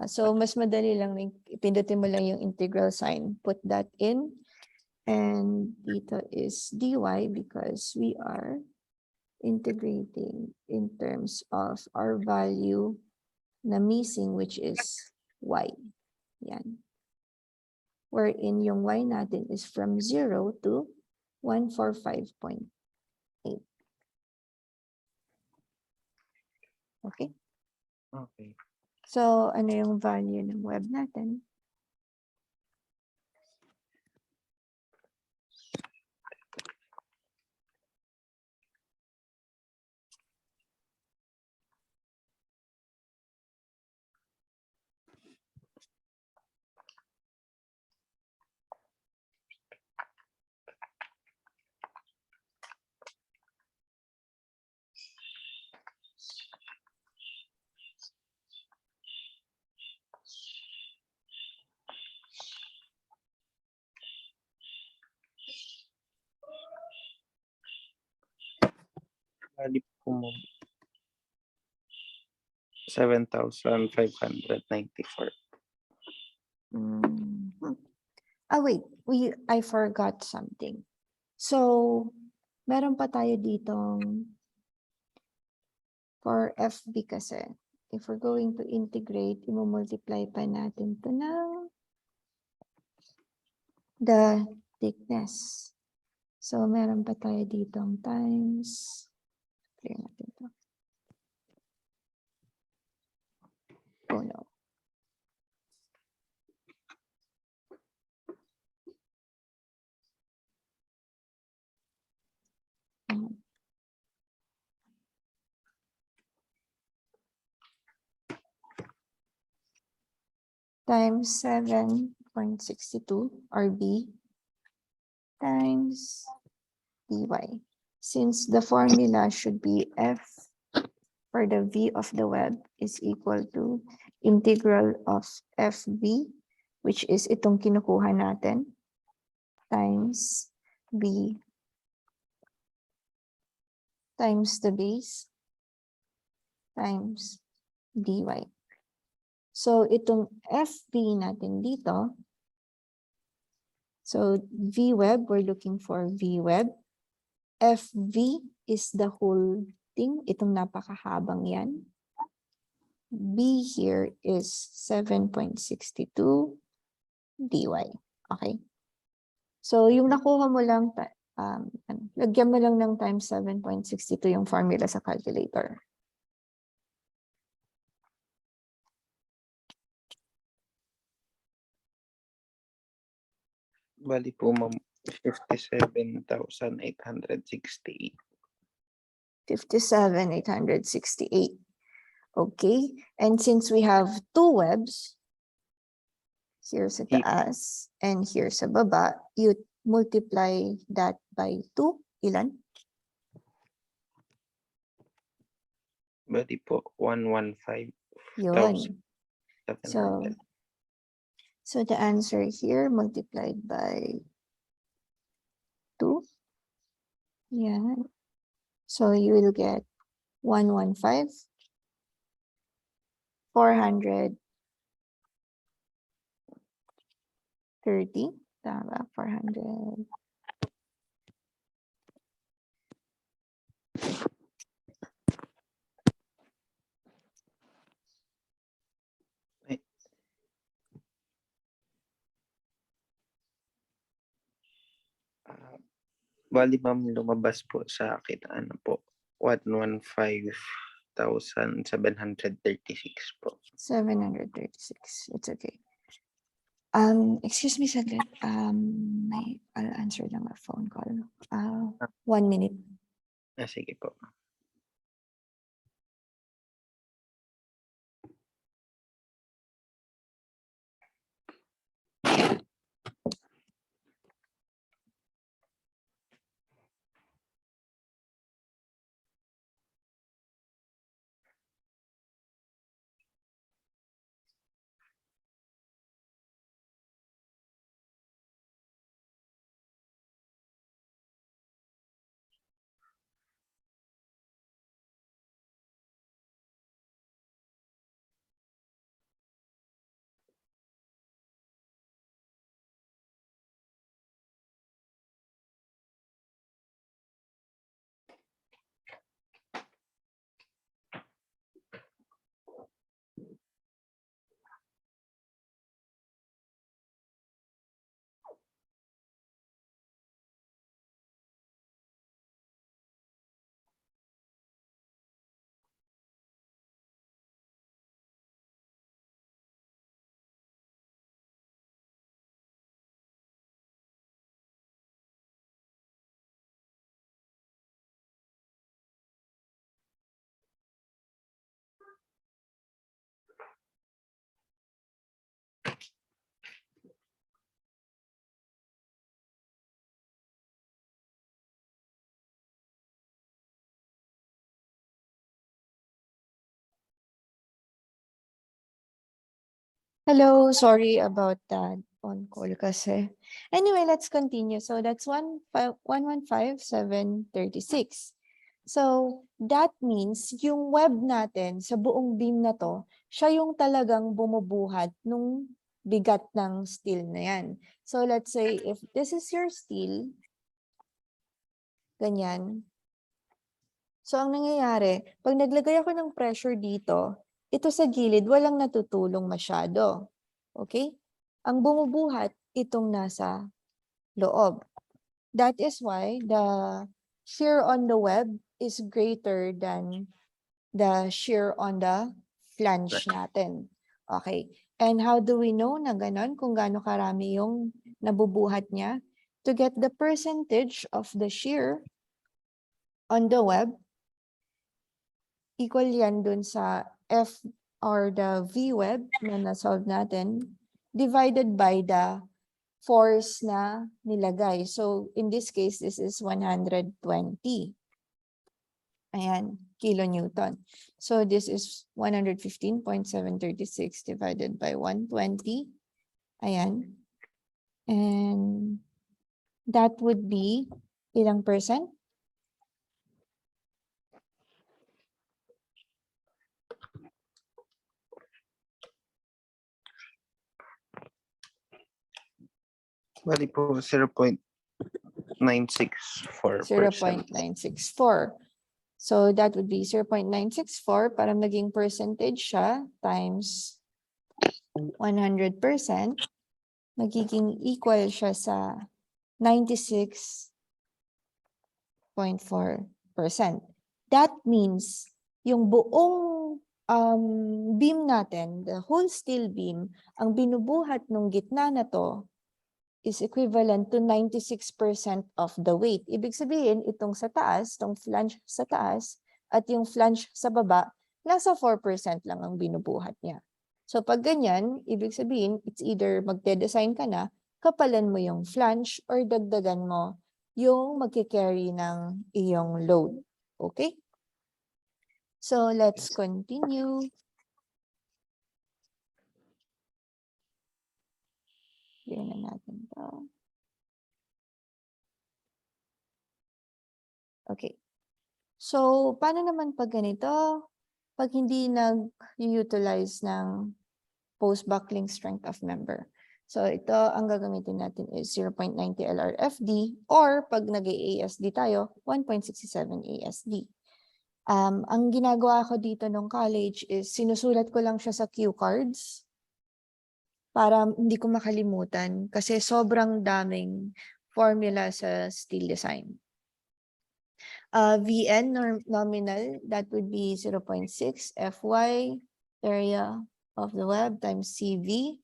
So mas madali lang, pindutin mo lang yung integral sign, put that in, and dito is dy because we are integrating in terms of our value na missing, which is y. Yan. Wherein yung y natin is from 0 to 145.8. Okay? Okay. So, ano yung value ng web natin? Bali po, ma'am. 7,594. Wait, I forgot something. So, meron pa tayo ditong for FB kasi. If we're going to integrate, i-multiply pa natin to ng the thickness. So, meron pa tayo ditong times. Clear natin to. Oh no. Times 7.62 RB times dy. Since the formula should be f for the v of the web is equal to integral of fv, which is itong kinukuha natin, times b times the base times dy. So itong fv natin dito, so vweb, we're looking for vweb. fv is the whole thing, itong napakahabang yan. B here is 7.62 dy. Okay? So yung nakuha mo lang, lagyan mo lang ng times 7.62 yung formula sa calculator. Bali po, ma'am, 57,868. 57,868. Okay, and since we have two webs, here sa taas and here sa baba, you multiply that by 2, ilan? Bali po, 115,700. Yun. So the answer here multiplied by 2. Yeah. So you will get 115, 430. Tama, 400. Bali, ma'am, lumabas po sa akin, ano po, 115,736 po. 736. It's okay. Excuse me, saglit. I'll answer lang a phone call. 1 minute. Sige po. Hello, sorry about that on call kasi. Anyway, let's continue. So that's 115,736. So that means yung web natin sa buong beam na to, siya yung talagang bumubuhat nung bigat ng steel na yan. So let's say if this is your steel, ganyan. So ang nangyayari, pag naglagay ako ng pressure dito, ito sa gilid, walang natutulong masyado. Okay? Ang bumubuhat, itong nasa loob. That is why the shear on the web is greater than the shear on the flange natin. Okay. And how do we know na ganon kung gaano karami yung nabubuhat niya? To get the percentage of the shear on the web, equal yan dun sa F or the V web na na-solve natin, divided by the force na nilagay. So, in this case, this is 120. Ayan, kilonewton. So, this is 115.736 divided by 120. Ayan. And that would be ilang percent? Bali po 0.964%. 0.964. So that would be 0.964 para maging percentage siya times 100%. Magiging equal siya sa 96.4%. That means yung buong beam natin, the whole steel beam, ang binubuhat ng gitna na to is equivalent to 96% of the weight. Ibig sabihin, itong sa taas, itong flange sa taas, at yung flange sa baba, nasa 4% lang ang binubuhat niya. So pag ganyan, ibig sabihin, it's either magde-design ka na, kapalan mo yung flange or dagdagan mo yung magkikarry ng iyong load. Okay? So let's continue. Clear na natin to. Okay. So, paano naman pag ganito? Pag hindi nag-utilize ng post-buckling strength of member. So, ito ang gagamitin natin is 0.90 LRFD or pag nag-ASD tayo, 1.67 ASD. Ang ginagawa ko dito nung college is sinusulat ko lang siya sa cue cards para hindi ko makalimutan kasi sobrang daming formula sa steel design. VN nominal, that would be 0.6 FY area of the web times CV.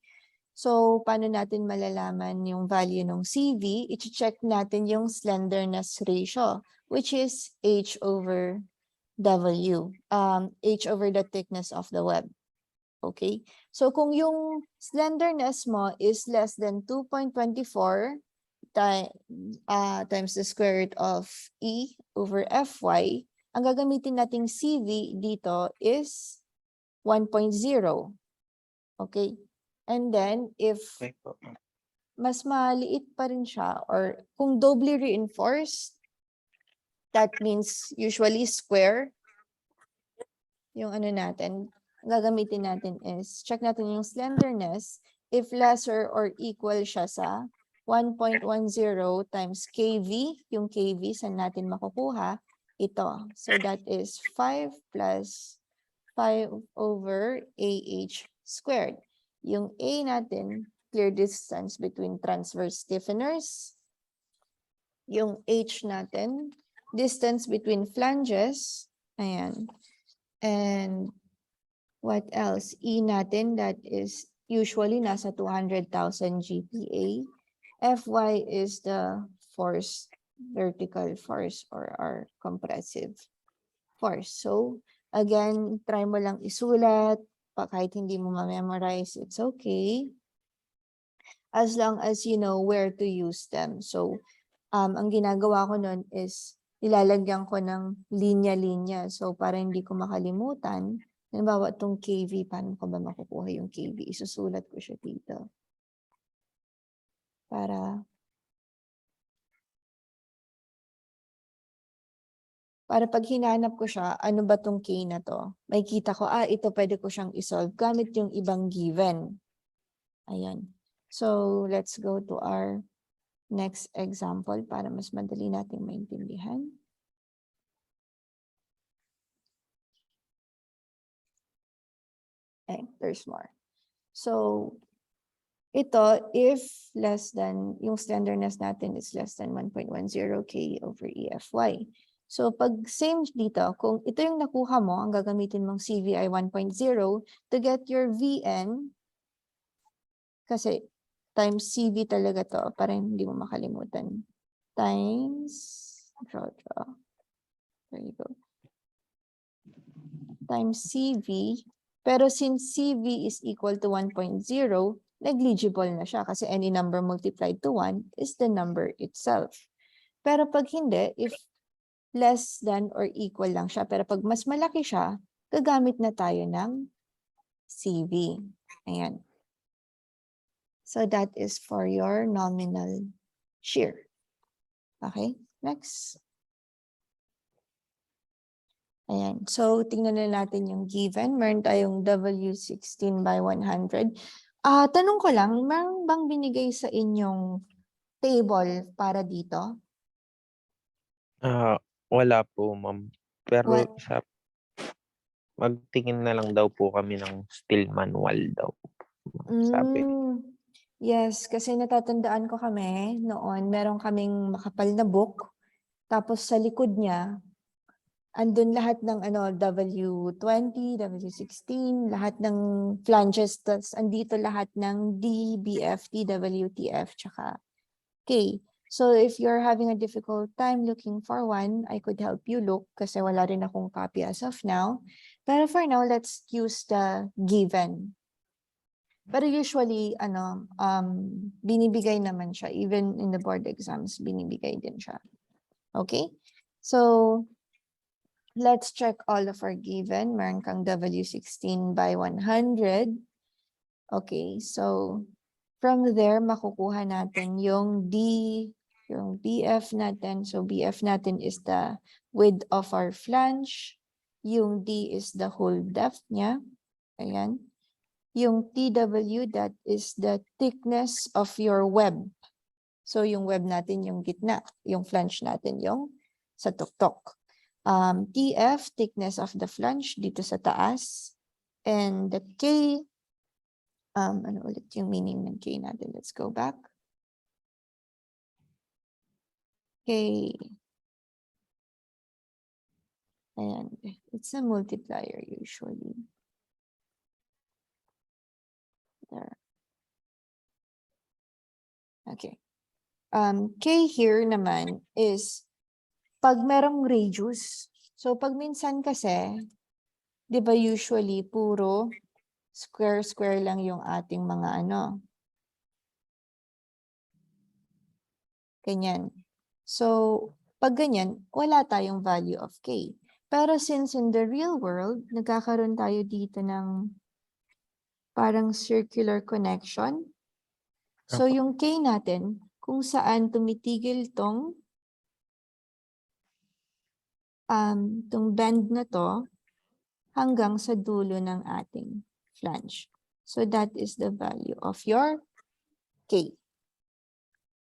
So, paano natin malalaman yung value ng CV? I-check natin yung slenderness ratio, which is H over W, H over the thickness of the web. Okay? So, kung yung slenderness mo is less than 2.24 times the square root of E over Fy, ang gagamitin nating CV dito is 1.0. Okay? And then, if Okay po. mas maliit pa rin siya, or kung doubly reinforced, that means usually square, yung ano natin, gagamitin natin is, check natin yung slenderness, if lesser or equal siya sa 1.10 times kV, yung kV saan natin makukuha, ito. So that is 5 plus 5 over AH squared. Yung A natin, clear distance between transverse stiffeners. Yung H natin, distance between flanges. Ayan. And what else? E natin, that is usually nasa 200,000 GPa. Fy is the force, vertical force or our compressive force. So, again, try mo lang isulat. Kahit hindi mo ma-memorize, it's okay. As long as you know where to use them. So, ang ginagawa ko nun is ilalagyan ko ng linya-linya. So, para hindi ko makalimutan, halimbawa itong KV, paano ko ba makukuha yung KV? Isusulat ko siya dito. Para pag hinanap ko siya, ano ba tong K na to? May kita ko, ito pwede ko siyang isolve gamit yung ibang given. Ayan. So, let's go to our next example para mas madali nating maintindihan. Okay, there's more. So, ito, if less than, yung slenderness natin is less than 1.10 K over EFY. So, pag same dito, kung ito yung nakuha mo, ang gagamitin mong CV ay 1.0 to get your VN, kasi times CV talaga to, para hindi mo makalimutan. Times, draw. There you go. Times CV, pero since CV is equal to 1.0, negligible na siya kasi any number multiplied to 1 is the number itself. Pero pag hindi, if less than or equal lang siya, pero pag mas malaki siya, gagamit na tayo ng CV. Ayan. So that is for your nominal share. Okay, next. Ayan. So tingnan na natin yung given. Meron tayong W16 by 100. Tanong ko lang, meron bang binigay sa inyong table para dito? Wala po, ma'am. Pero What? magtingin na lang daw po kami ng still manual daw. Sabi. Yes, kasi natatandaan ko kami noon, meron kaming makapal na book. Tapos sa likod niya, andun lahat ng W20, W16, lahat ng flanges, tas andito lahat ng D, BF, WTF, tsaka K. So if you're having a difficult time looking for one, I could help you look kasi wala rin akong copy as of now. Pero for now, let's use the given. Pero usually, binibigay naman siya. Even in the board exams, binibigay din siya. Okay? So, let's check all of our given. Meron kang W16 by 100. Okay, so from there, makukuha natin yung yung BF natin. So, BF natin is the width of our flange. Yung D is the whole depth niya. Ayan. Yung TW, that is the thickness of your web. So yung web natin yung gitna, yung flange natin yung sa tuktok. TF, thickness of the flange dito sa taas. And the K, ano ulit yung meaning ng K natin? Let's go back. K. Ayan, it's a multiplier usually. There. Okay. K here naman is pag merong radius. So pag minsan kasi, di ba usually puro square lang yung ating mga ganyan. So pag ganyan, wala tayong value of K. Pero since in the real world, nagkakaroon tayo dito ng parang circular connection. So yung K natin, kung saan tumitigil tong bend na to hanggang sa dulo ng ating flange. So that is the value of your K.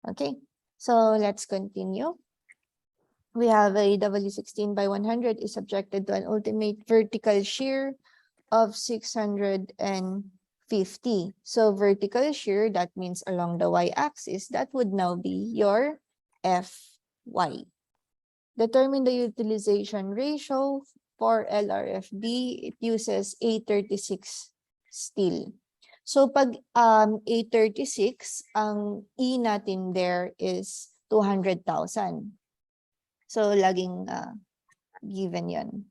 Okay, so let's continue. We have a W16 by 100 is subjected to an ultimate vertical shear of 650. So vertical shear, that means along the y-axis, that would now be your Fy. Determine the utilization ratio for LRFB. It uses A36 steel. So pag A36, ang E natin there is 200,000. So laging given yan.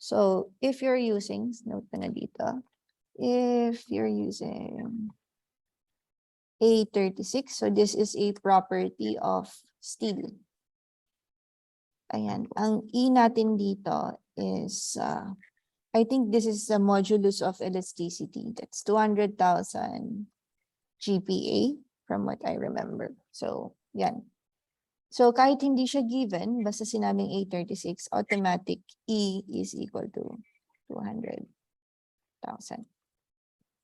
So if you're using, note na dito, if you're using A36, so this is a property of steel. Ayan, ang E natin dito is, I think this is the modulus of elasticity. That's 200,000 GPa from what I remember. So, yan. So, kahit hindi siya given, basta sinabing A36, automatic E is equal to 200,000.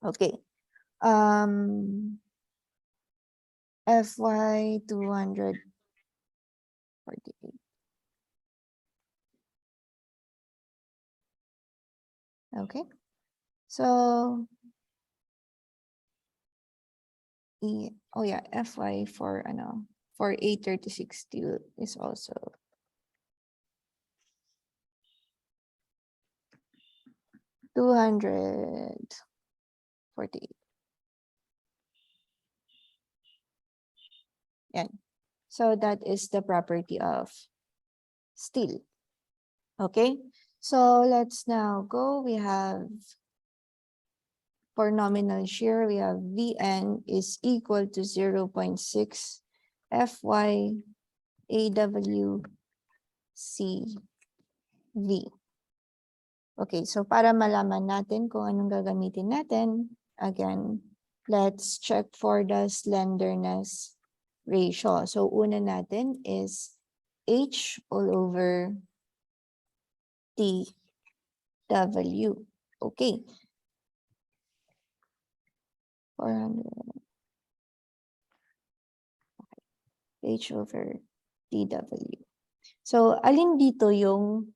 Okay. Fy 248. Okay. So, oh yeah, Fy for A36 steel is also 248. Yan. So that is the property of steel. Okay, so let's now go. We have for nominal share, we have Vn is equal to 0.6 Fy AW CV. Okay, so para malaman natin kung anong gagamitin natin, again, let's check for the slenderness ratio. So una natin is H all over TW. Okay. 400. H over TW. So alin dito yung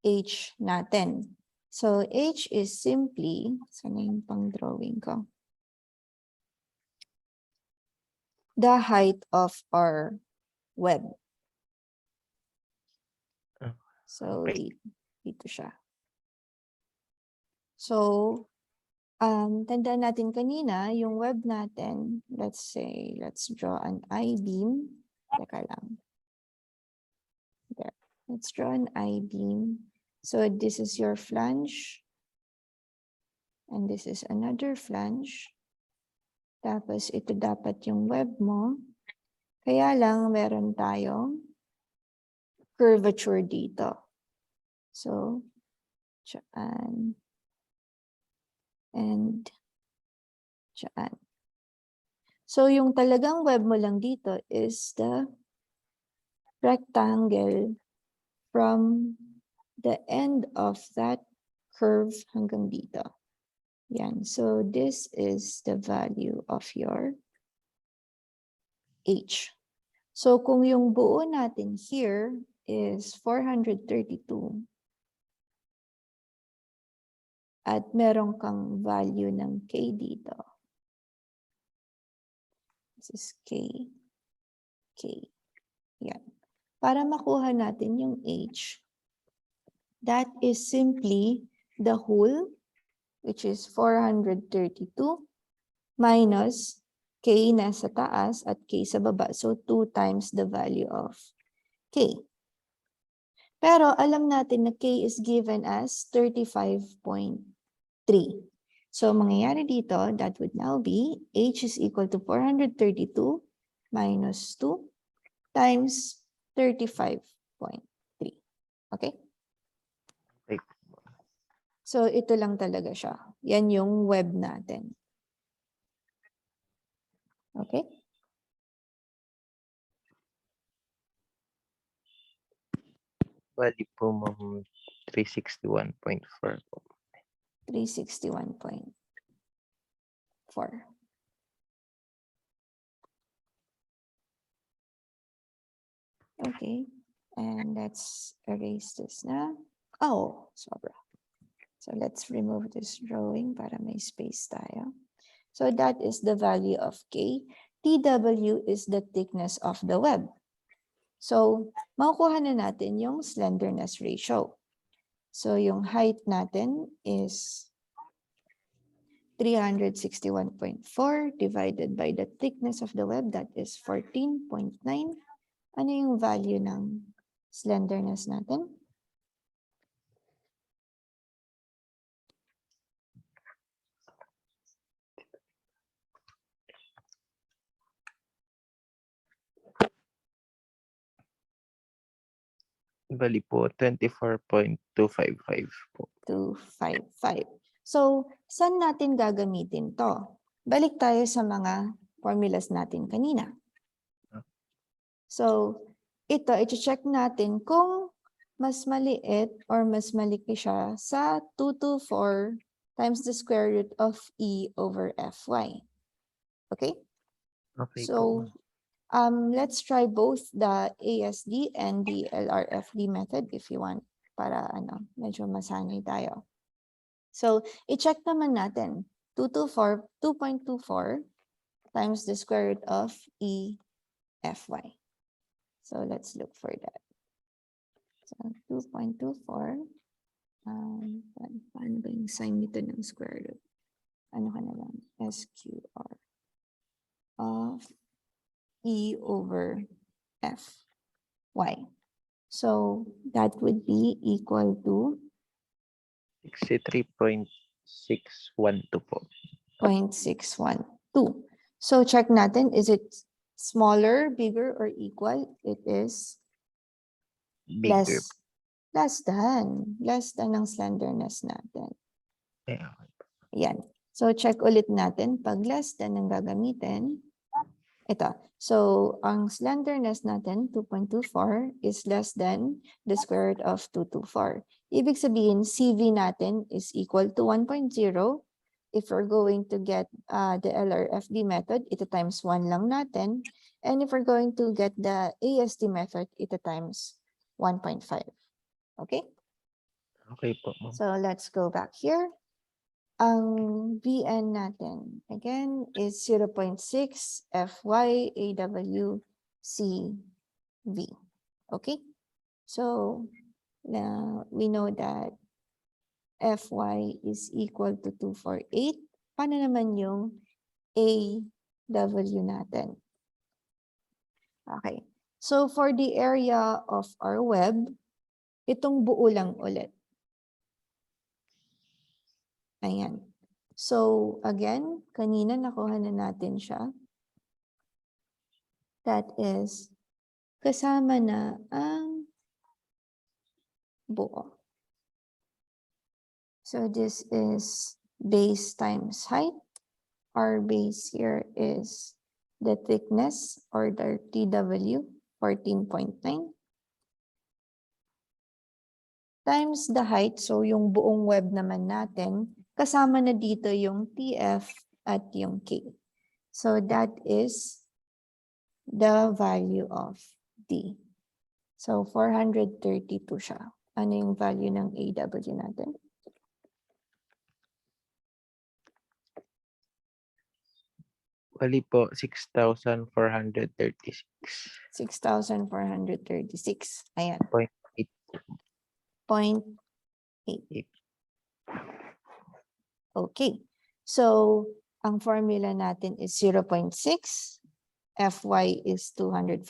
H natin? So H is simply, sana yung pang drawing ko? The height of our web. So Okay. dito siya. So tandaan natin kanina, yung web natin, let's say, let's draw an I-beam. Teka lang. There. Let's draw an I-beam. So this is your flange. And this is another flange. Tapos ito dapat yung web mo. Kaya lang meron tayong curvature dito. So, dyan. And dyan. So yung talagang web mo lang dito is the rectangle from the end of that curve hanggang dito. Yan. So this is the value of your H. So kung yung buo natin here is 432 at meron kang value ng K dito. This is K. K. Yan. Para makuha natin yung H, that is simply the whole, which is 432 minus K nasa taas at K sa baba. So 2 times the value of K. Pero alam natin na K is given as 35.3. So mangyayari dito, that would now be H is equal to 432 minus 2 times 35.3. Okay? Okay. So ito lang talaga siya. Yan yung web natin. Okay? Bali po, ma'am, 361.4 po. 361.4. Okay. And let's erase this na. Oh, sobra. So let's remove this drawing para may space tayo. So that is the value of K. TW is the thickness of the web. So makukuha na natin yung slenderness ratio. So yung height natin is 361.4 divided by the thickness of the web, that is 14.9. Ano yung value ng slenderness natin? Bali po, 24.255 po. 255. So, saan natin gagamitin to? Balik tayo sa mga formulas natin kanina. So, ito, i-check natin kung mas maliit or mas malaki siya sa 224 times the square root of E over Fy. Okay? Okay So, po. let's try both the ASD and the LRFD method if you want para medyo masanay tayo. So, i-check naman natin 2.24 times the square root of E Fy. So, let's look for that. So, 2.24. Paano ba yung sign nito ng square root? Ano ka na lang? SQR of E over Fy. So, that would be equal to 63.612 po. 0.612. So check natin, is it smaller, bigger, or equal? It is Bigger. less than ang slenderness natin. Yeah. Yan. So check ulit natin, pag less than ang gagamitin, ito. So ang slenderness natin, 2.24, is less than the square root of 224. Ibig sabihin, CV natin is equal to 1.0. If we're going to get the LRFD method, ito times 1 lang natin. And if we're going to get the ASD method, ito times 1.5. Okay? Okay po, ma'am. So let's go back here. Ang VN natin, again, is 0.6 FY AW CV. Okay? So, now we know that FY is equal to 248. Paano naman yung AW natin? Okay. So, for the area of our web, itong buo lang ulit. Ayan. So, again, kanina nakuha na natin siya. That is, kasama na ang buo. So, this is base times height. Our base here is the thickness or the TW, 14.9. Times the height, so yung buong web naman natin, kasama na dito yung TF at yung K. So that is the value of D. So 432 siya. Ano yung value ng AW natin? Bali po, 6,436. 6,436. Ayan. 0.8. 0.8. Okay. So, ang formula natin is 0.6. FY is 248.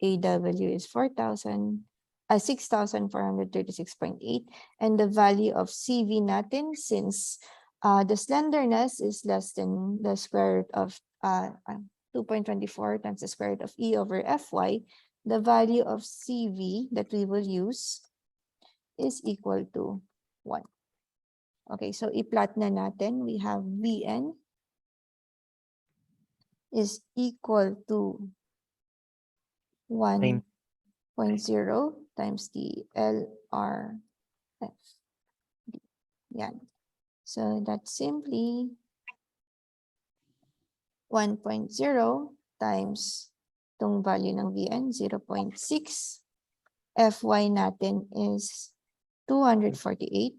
AW is 6,436.8. And the value of CV natin, since the slenderness is less than the square root of 2.24 times the square root of E over FY, the value of CV that we will use is equal to 1. Okay, so i-plot na natin. We have VN is equal to 1.0 times the LRF. Yan. So that's simply 1.0 times itong value ng VN, 0.6. FY natin is 248.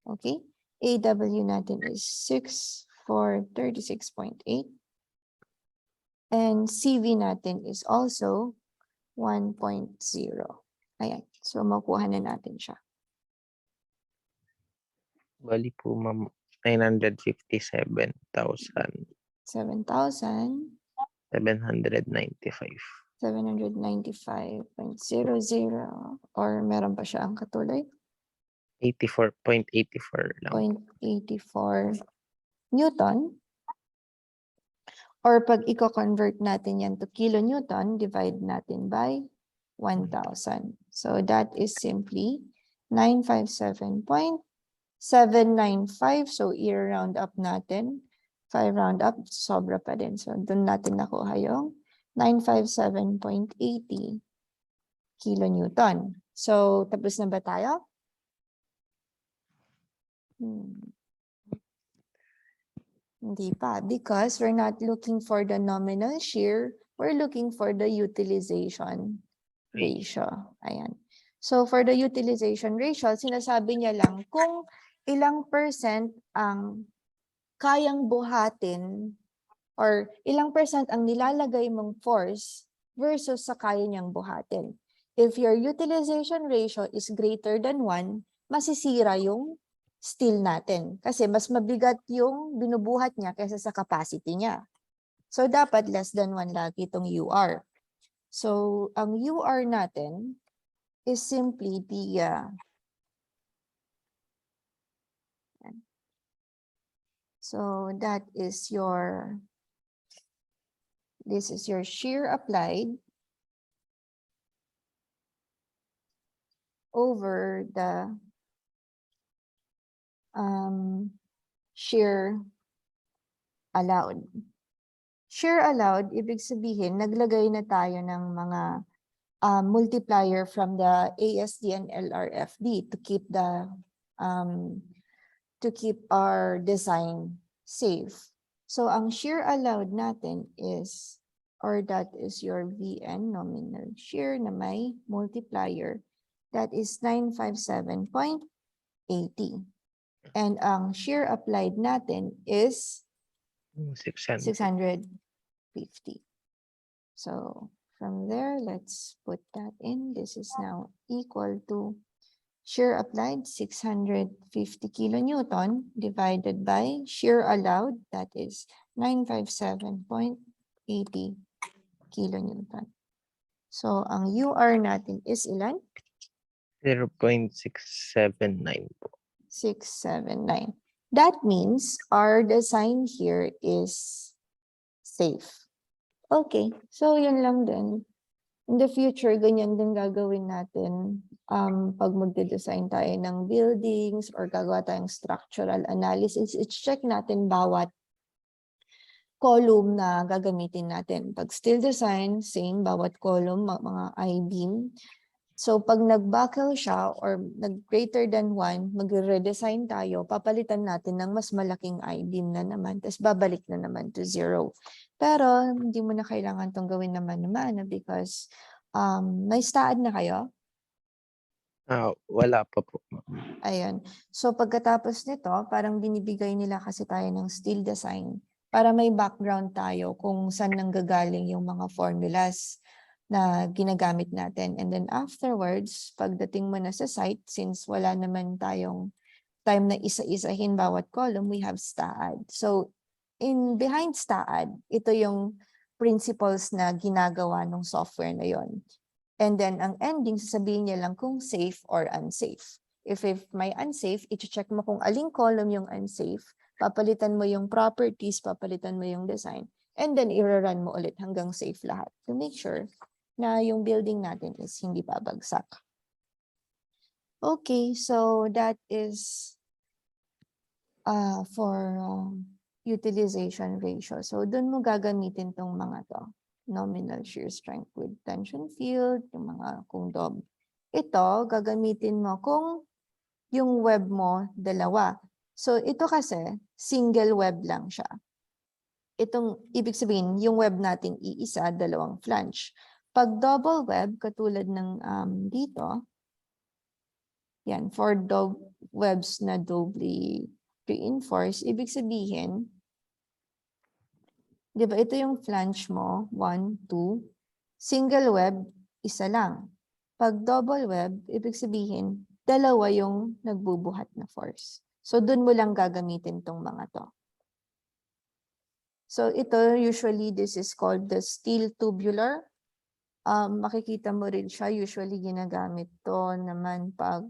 Okay. AW natin is 6,436.8. And CV natin is also 1.0. Ayan. So, makuha na natin siya. Bali po, ma'am, 957,000. 7,795.00. 795. Or meron pa siya ang katuloy? 84.84 lang. 0.84 Newton. Or pag i-convert natin yan to kilonewton, divide natin by 1,000. So that is simply 957.795. So i-round up natin. 5 round up, sobra pa din. So doon natin nakuha yung 957.80 kilonewton. So tapos na ba tayo? Hindi pa, because we're not looking for the nominal shear, we're looking for the utilization ratio. Ayan. So for the utilization ratio, sinasabi niya lang kung ilang percent ang kayang buhatin or ilang percent ang nilalagay mong force versus sa kaya niyang buhatin. If your utilization ratio is greater than 1, masisira yung steel natin. Kasi mas mabigat yung binubuhat niya kaysa sa capacity niya. So, dapat less than 1 lagi itong UR. So, ang UR natin is simply the So that is your, this is your shear applied over the shear allowed. Shear allowed, ibig sabihin, naglagay na tayo ng mga multiplier from the ASD and LRFD to keep the to keep our design safe. So ang shear allowed natin is, or that is your VN nominal shear na may multiplier, that is 957.80. And ang shear applied natin is 600. 650. So from there, let's put that in. This is now equal to shear applied 650 kilonewton divided by shear allowed, that is 957.80 kilonewton. So ang UR natin is ilan? 0.679 po. 679. That means our design here is safe. Okay, so yun lang din. In the future, ganyan din gagawin natin pag magde-design tayo ng buildings or gagawa tayong structural analysis. I-check natin bawat column na gagamitin natin. Pag steel design, same, bawat column, mga I-beam. So pag nag-buckle siya or nag-greater than 1, mag-redesign tayo, papalitan natin ng mas malaking I-beam na naman, tapos babalik na naman to 0. Pero hindi mo na kailangan itong gawin naman because may staad na kayo? Wala pa po. Ayun. So pagkatapos nito, parang binibigay nila kasi tayo ng steel design para may background tayo kung saan nanggagaling yung mga formulas na ginagamit natin. And then afterwards, pagdating mo na sa site, since wala naman tayong time na isa-isahin bawat column, we have STAAD. So behind STAAD, ito yung principles na ginagawa ng software na yon. And then ang ending, sasabihin niya lang kung safe or unsafe. If may unsafe, i-check mo kung aling column yung unsafe, papalitan mo yung properties, papalitan mo yung design, and then i-run mo ulit hanggang safe lahat to make sure na yung building natin is hindi babagsak. Okay, so that is for utilization ratio. So dun mo gagamitin tong mga to. Nominal shear strength with tension field, yung mga kung DOB. Ito, gagamitin mo kung yung web mo dalawa. So ito kasi, single web lang siya. Itong, ibig sabihin, yung web nating iisa, dalawang flange. Pag double web, katulad ng dito, yan, for webs na doubly reinforced, ibig sabihin, di ba ito yung flange mo, 1, 2, single web, isa lang. Pag double web, ibig sabihin, dalawa yung nagbubuhat na force. So, dun mo lang gagamitin tong mga to. So, ito, usually, this is called the steel tubular. Makikita mo rin siya, usually ginagamit to naman pag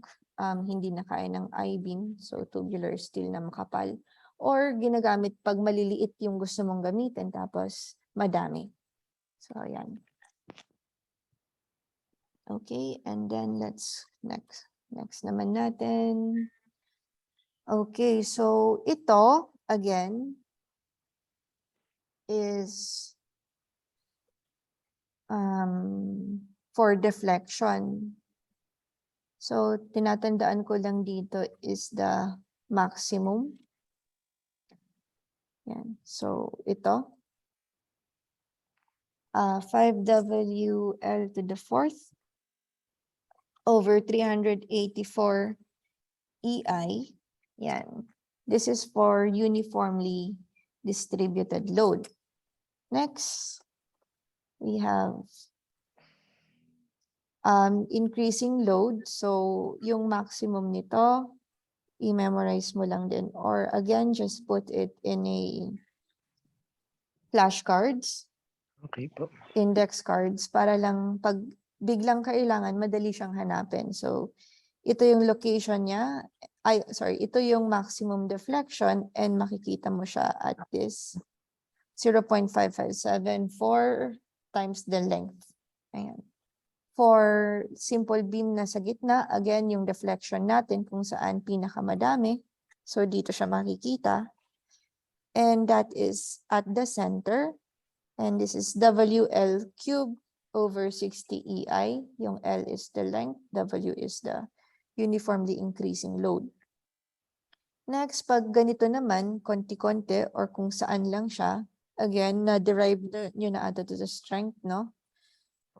hindi na kaya ng I-beam, so tubular steel na makapal. Or ginagamit pag maliliit yung gusto mong gamitin, tapos madami. So, yan. Okay, and then let's next naman natin. Okay, so ito, again, is for deflection. So, tinatandaan ko lang dito is the maximum. Yan. So, ito. 5WL to the 4th over 384 EI. Yan. This is for uniformly distributed load. Next, we have increasing load. So, yung maximum nito, i-memorize mo lang din. Or again, just put it in a flashcards. Okay po. Index cards para lang pag biglang kailangan, madali siyang hanapin. So, ito yung location niya ito yung maximum deflection and makikita mo siya at this 0.5574 times the length. Ayan. For simple beam na sa gitna, again, yung deflection natin kung saan pinakamadami. So, dito siya makikita. And that is at the center. And this is WL cube over 60 EI. Yung L is the length, W is the uniformly increasing load. Next, pag ganito naman, konti-konti or kung saan lang siya, again, na-derive nyo na ata to the strength, no?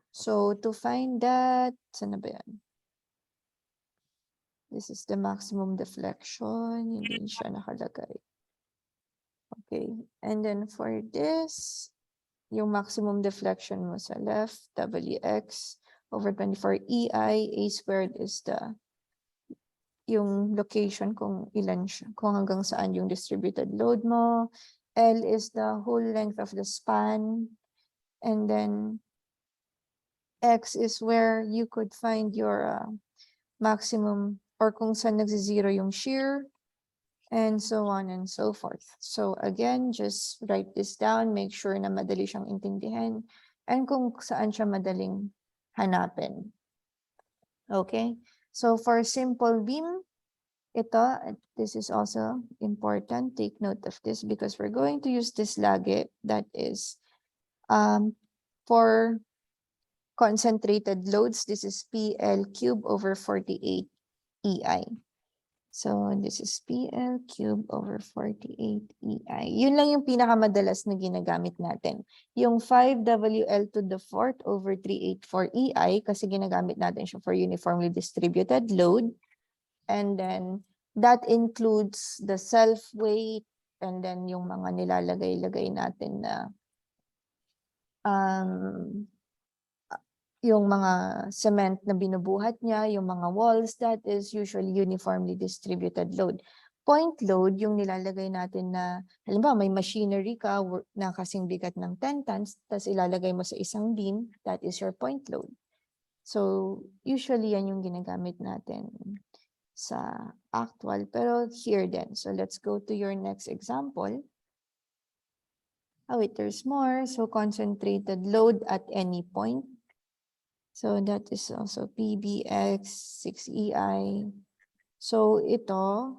So, to find that, saan na ba yan? This is the maximum deflection. Hindi siya nakalagay. Okay. And then for this, yung maximum deflection mo sa left, WX over 24 EI, A squared is yung location kung ilan siya, kung hanggang saan yung distributed load mo. L is the whole length of the span. And then X is where you could find your maximum or kung saan nagsi-zero yung shear and so on and so forth. So again, just write this down, make sure na madali siyang intindihan and kung saan siya madaling hanapin. Okay? So for simple beam, this is also important. Take note of this because we're going to use this lagi. That is for concentrated loads. This is PL cube over 48 EI. So this is PL cube over 48 EI. Yun lang yung pinakamadalas na ginagamit natin. Yung 5WL to the fourth over 384 EI kasi ginagamit natin siya for uniformly distributed load. And then that includes the self-weight and then yung mga nilalagay-lagay natin na yung mga cement na binubuhat niya, yung mga walls, that is usually uniformly distributed load. Point load, yung nilalagay natin na, halimbawa may machinery ka na kasing bigat ng 10 tons, tapos ilalagay mo sa isang beam, that is your point load. So, usually yan yung ginagamit natin sa actual, pero here then. So, let's go to your next example. Oh wait, there's more. So, concentrated load at any point. So, that is also PBX 6EI. So, ito,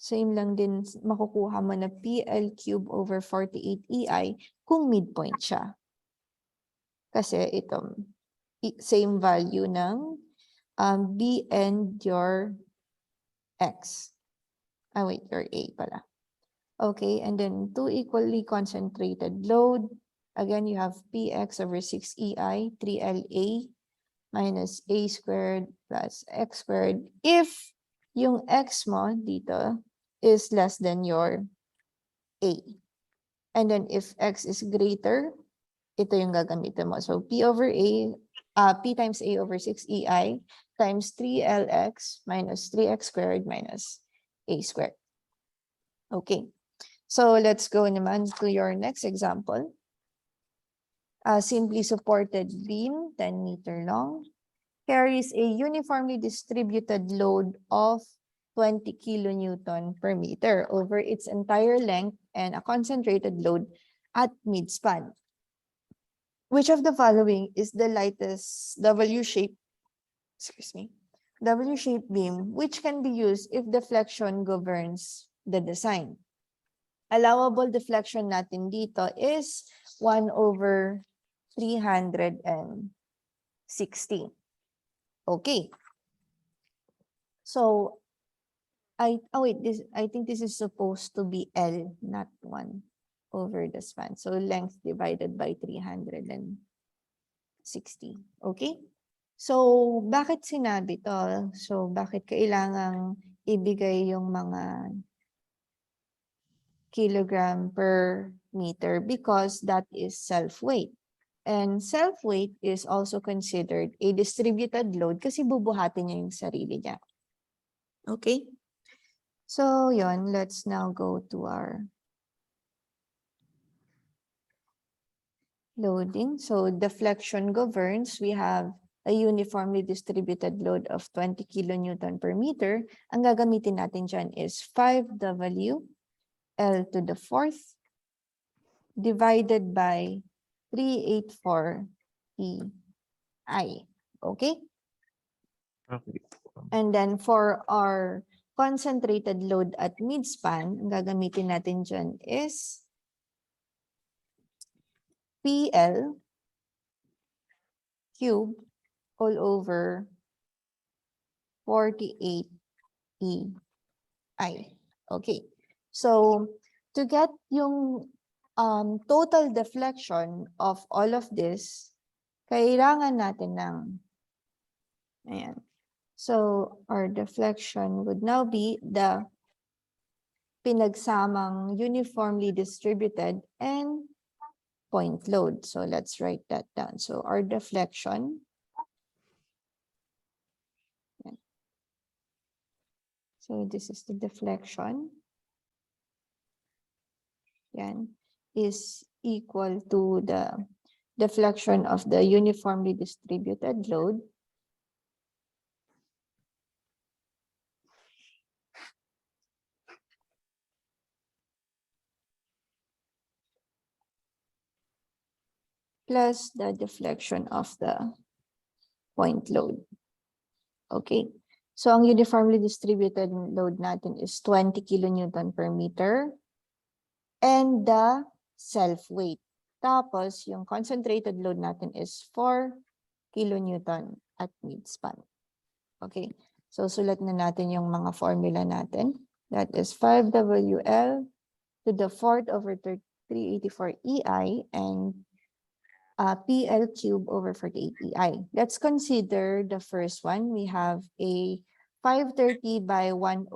same lang din, makukuha mo na PL cube over 48 EI kung midpoint siya. Kasi ito, same value ng B and your X. Wait, your A pala. Okay, and then two equally concentrated load. Again, you have PX over 6EI, 3LA minus A squared plus X squared. If yung X mo dito is less than your A. And then if X is greater, ito yung gagamitin mo. So P over A, P times A over 6EI times 3LX minus 3X squared minus A squared. Okay. So let's go naman to your next example. Simply supported beam, 10 meter long, carries a uniformly distributed load of 20 kilonewton per meter over its entire length and a concentrated load at midspan. Which of the following is the lightest W-shaped beam which can be used if deflection governs the design? Allowable deflection natin dito is 1 over 360. Okay. So, I think this is supposed to be L, not 1 over the span. So, length divided by 360. Okay? So, bakit sinabi to? So, bakit kailangang ibigay yung mga kilogram per meter? Because that is self-weight. And self-weight is also considered a distributed load kasi bubuhatin niya yung sarili niya. Okay? So, yon, let's now go to our loading. So, deflection governs. We have a uniformly distributed load of 20 kilonewton per meter, ang gagamitin natin dyan is 5W L to the fourth divided by 384 EI. Okay? Okay. And then for our concentrated load at midspan, ang gagamitin natin dyan is PL cube all over 48 EI. Okay. So to get yung total deflection of all of this, kailangan natin ng, ayan. So our deflection would now be the pinagsamang uniformly distributed and point load. So let's write that down. So our deflection, so this is the deflection, yan, is equal to the deflection of the uniformly distributed load plus the deflection of the point load. Okay. So ang uniformly distributed load natin is 20 kilonewton per meter and the self-weight. Tapos yung concentrated load natin is 4 kilonewton at midspan. Okay. So sulat na natin yung mga formula natin. That is 5WL to the fourth over 384 EI and PL cube over 48 EI. Let's consider the first one. We have a 530 by 109.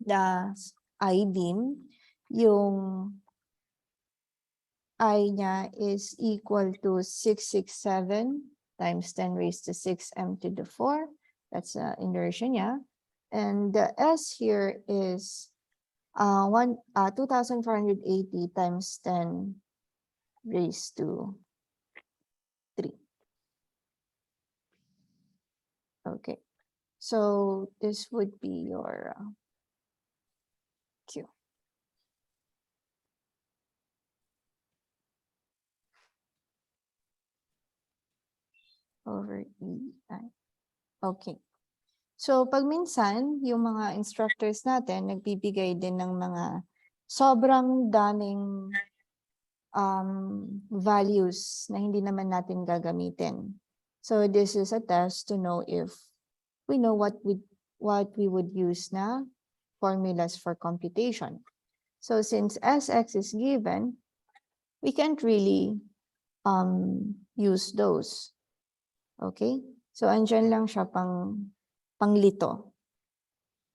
The I-beam, yung I niya is equal to 667 times 10 raised to 6 m to the 4. That's inertia niya. And the S here is 2,480 times 10 raised to 3. Okay, so this would be your Q. Over EI. Okay. So pag minsan, yung mga instructors natin, nagbibigay din ng mga sobrang daming values na hindi naman natin gagamitin. So this is a test to know if we know what we would use na formulas for computation. So since Sx is given, we can't really use those. Okay? So andyan lang siya panglito.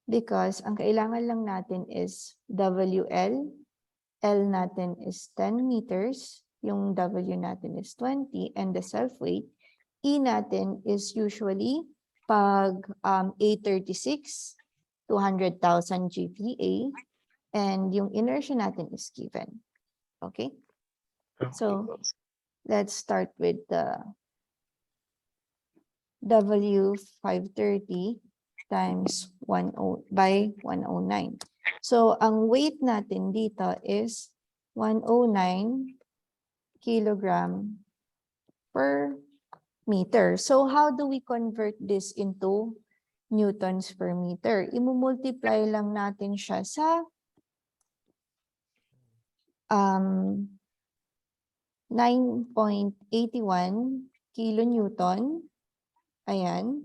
Because ang kailangan lang natin is WL, L natin is 10 meters, yung W natin is 20, and the self-weight, E natin is usually pag A36, 200,000 GPa, and yung inertia natin is given. Okay? So let's start with the W530 times 10 by 109. So ang weight natin dito is 109 kilogram per meter. So how do we convert this into newtons per meter? Imumultiply lang natin siya sa 9.81 kilonewton. Ayan.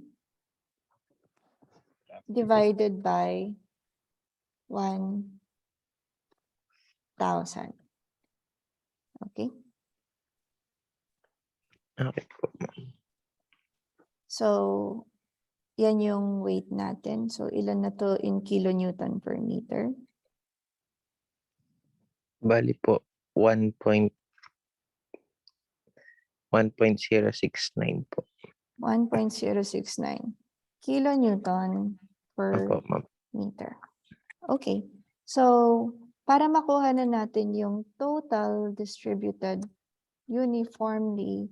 Divided by 1,000. Okay? Okay po. So, yan yung weight natin. So, ilan na to in kilonewton per meter? Bali po, 1.069 po. 1.069 kilonewton per Opo, ma'am. meter. Okay. So, para makuha na natin yung total distributed uniformly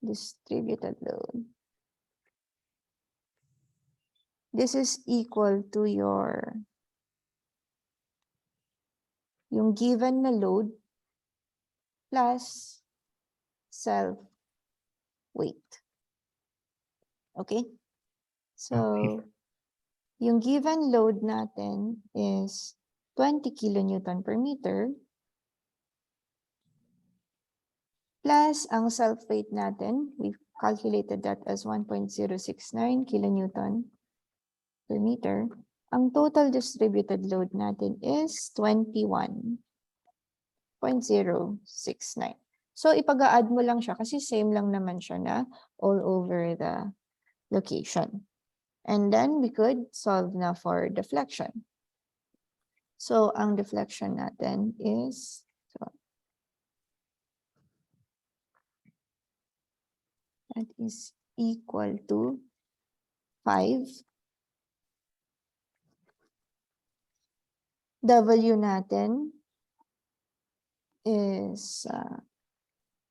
distributed load. This is equal to yung given na load plus self-weight. Okay? So, yung given load natin is 20 kilonewton per meter plus ang self-weight natin, we calculated that as 1.069 kilonewton per meter. Ang total distributed load natin is 21.069. So, ipag-a-add mo lang siya kasi same lang naman siya na all over the location. And then, we could solve na for deflection. So, ang deflection natin is, that is equal to 5. W natin is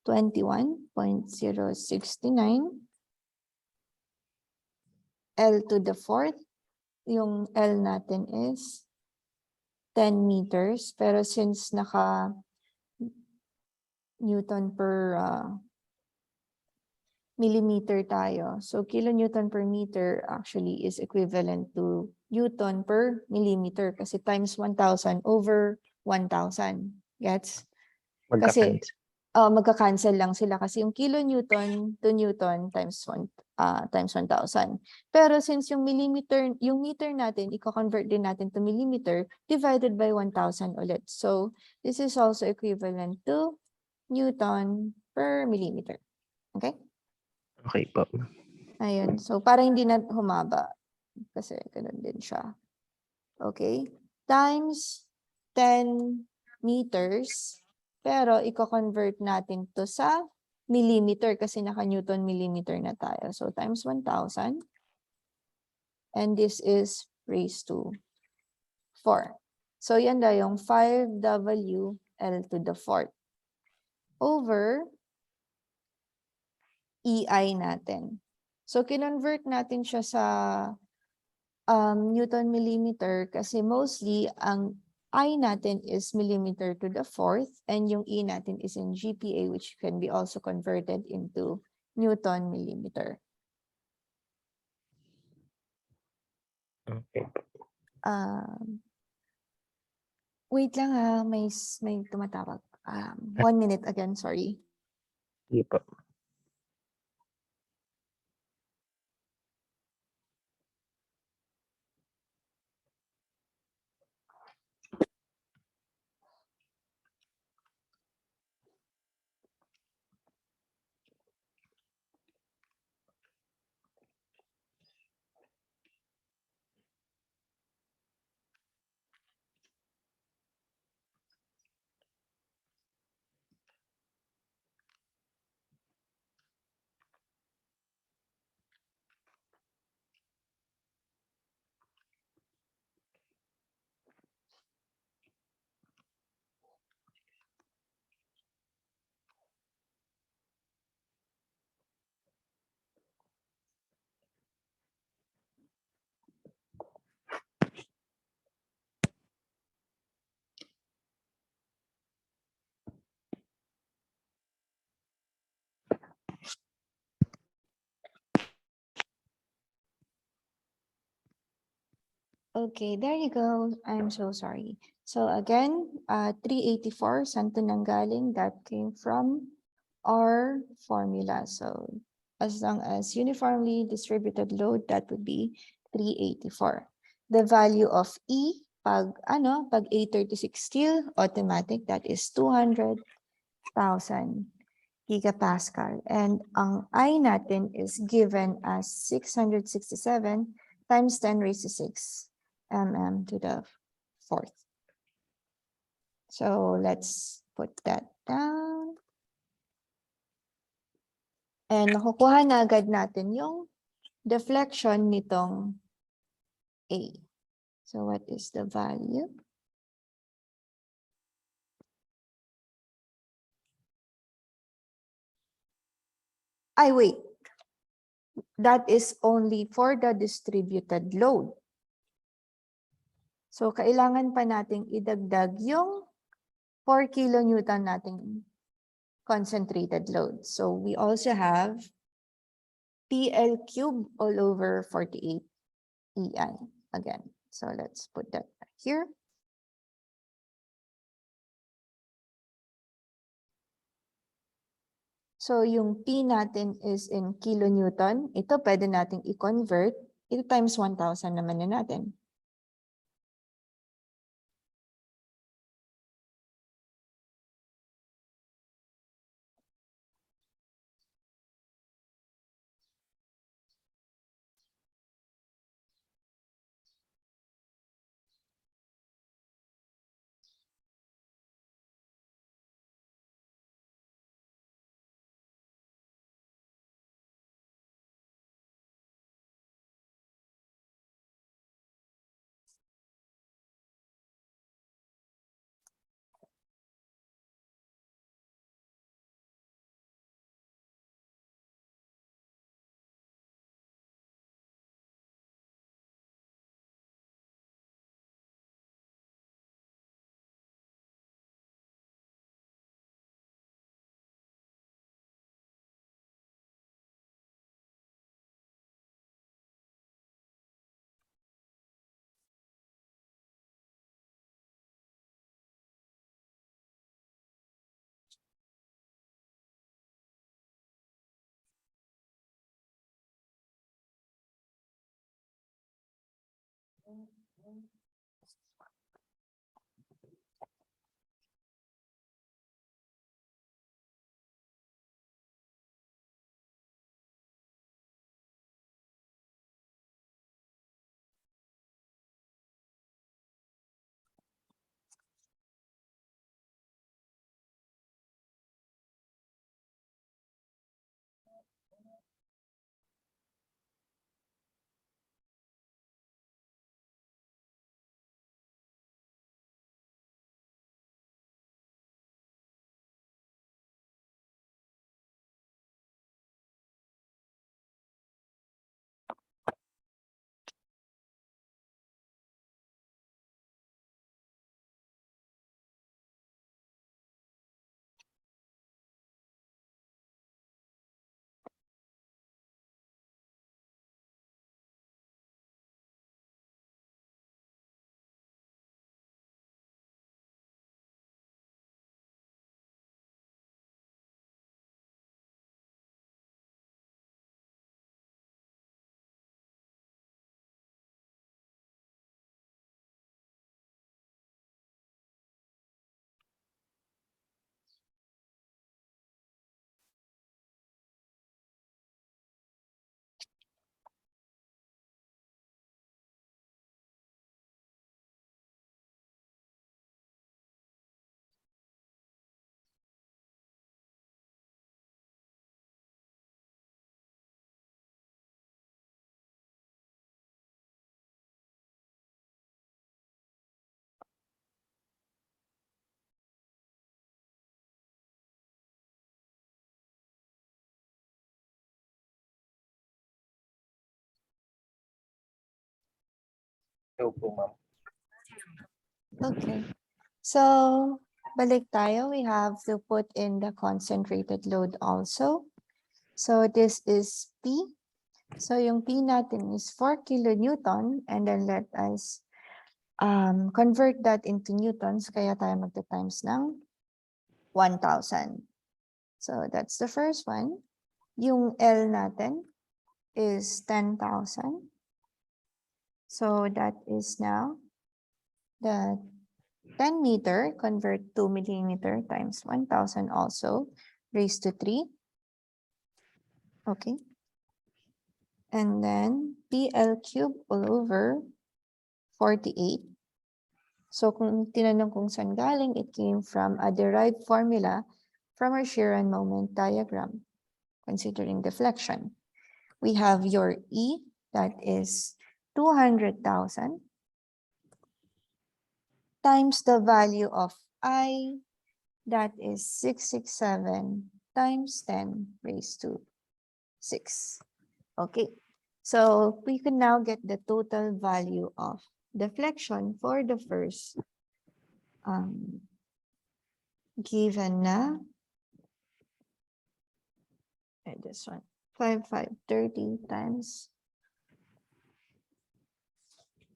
21.069. L to the fourth, yung L natin is 10 meters. Pero since naka Newton per millimeter tayo, so kilonewton per meter actually is equivalent to Newton per millimeter kasi times 1,000 over 1,000. Gets? Kasi magka-cancel lang sila kasi yung kilonewton to Newton times 1,000. Pero since yung millimeter, yung meter natin, i-convert din natin to millimeter divided by 1,000 ulit. So, this is also equivalent to Newton per millimeter. Okay? Okay po. Ayun. So, para hindi na humaba. Kasi ganun din siya. Okay? Times 10 meters. Pero, i-convert natin to sa millimeter kasi naka-Newton millimeter na tayo. So, times 1,000. And this is raised to 4. So, yan na yung 5W L to the 4th over EI natin. So, kinonvert natin siya sa Newton millimeter kasi mostly ang I natin is millimeter to the 4th and yung E natin is in GPA which can be also converted into Newton millimeter. Okay. Wait lang ha, may tumatawag. 1 minute again, sorry. Hindi po. Okay, there you go. I'm so sorry. So again, 384, saan to nanggaling? That came from our formula. So as long as uniformly distributed load, that would be 384. The value of E, pag A36 steel, automatic, that is 200,000 gigapascal. And ang I natin is given as 667 times 10 raised to 6 mm to the 4th. So let's put that down. And nakukuha na agad natin yung deflection nitong A. So what is the value? Wait. That is only for the distributed load. So, kailangan pa nating idagdag yung 4 kilonewton nating concentrated load. So, we also have PL cube all over 48 EI again. So, let's put that here. So, yung P natin is in kilonewton. Ito pwede nating i-convert. Ito times 1,000 naman na natin. So po, ma'am. Okay. So, balik tayo. We have to put in the concentrated load also. So, this is P. So, yung P natin is 4 kilonewton. And then let us convert that into newtons. Kaya tayo magta-times ng 1,000. So, that's the first one. Yung L natin is 10,000. So, that is now the 10 meter, convert 2 millimeter times 1,000 also, raised to 3. Okay. And then PL cube all over 48. So kung tinanong kung saan galing, it came from a derived formula from our shear and moment diagram, considering deflection. We have your E, that is 200,000 times the value of I, that is 667 times 10 raised to 6. Okay, so we can now get the total value of deflection for the first given na this one 5,530 times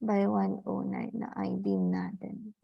by 109 na I-beam natin.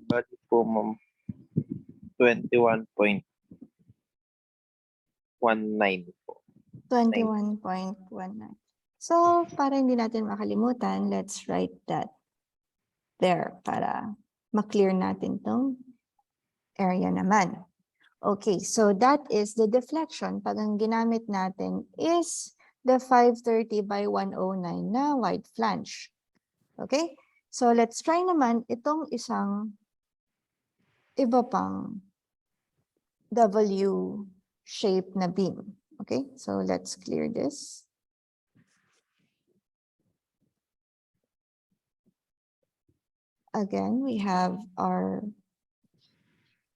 Bali po, ma'am, 21.19 po. 21.19. So, para hindi natin makalimutan, let's write that there para ma-clear natin tong area naman. Okay, so that is the deflection. Pag ang ginamit natin is the 530 by 109 na wide flange. Okay, so let's try naman itong isang iba pang W shape na beam. Okay, so let's clear this. Again, we have our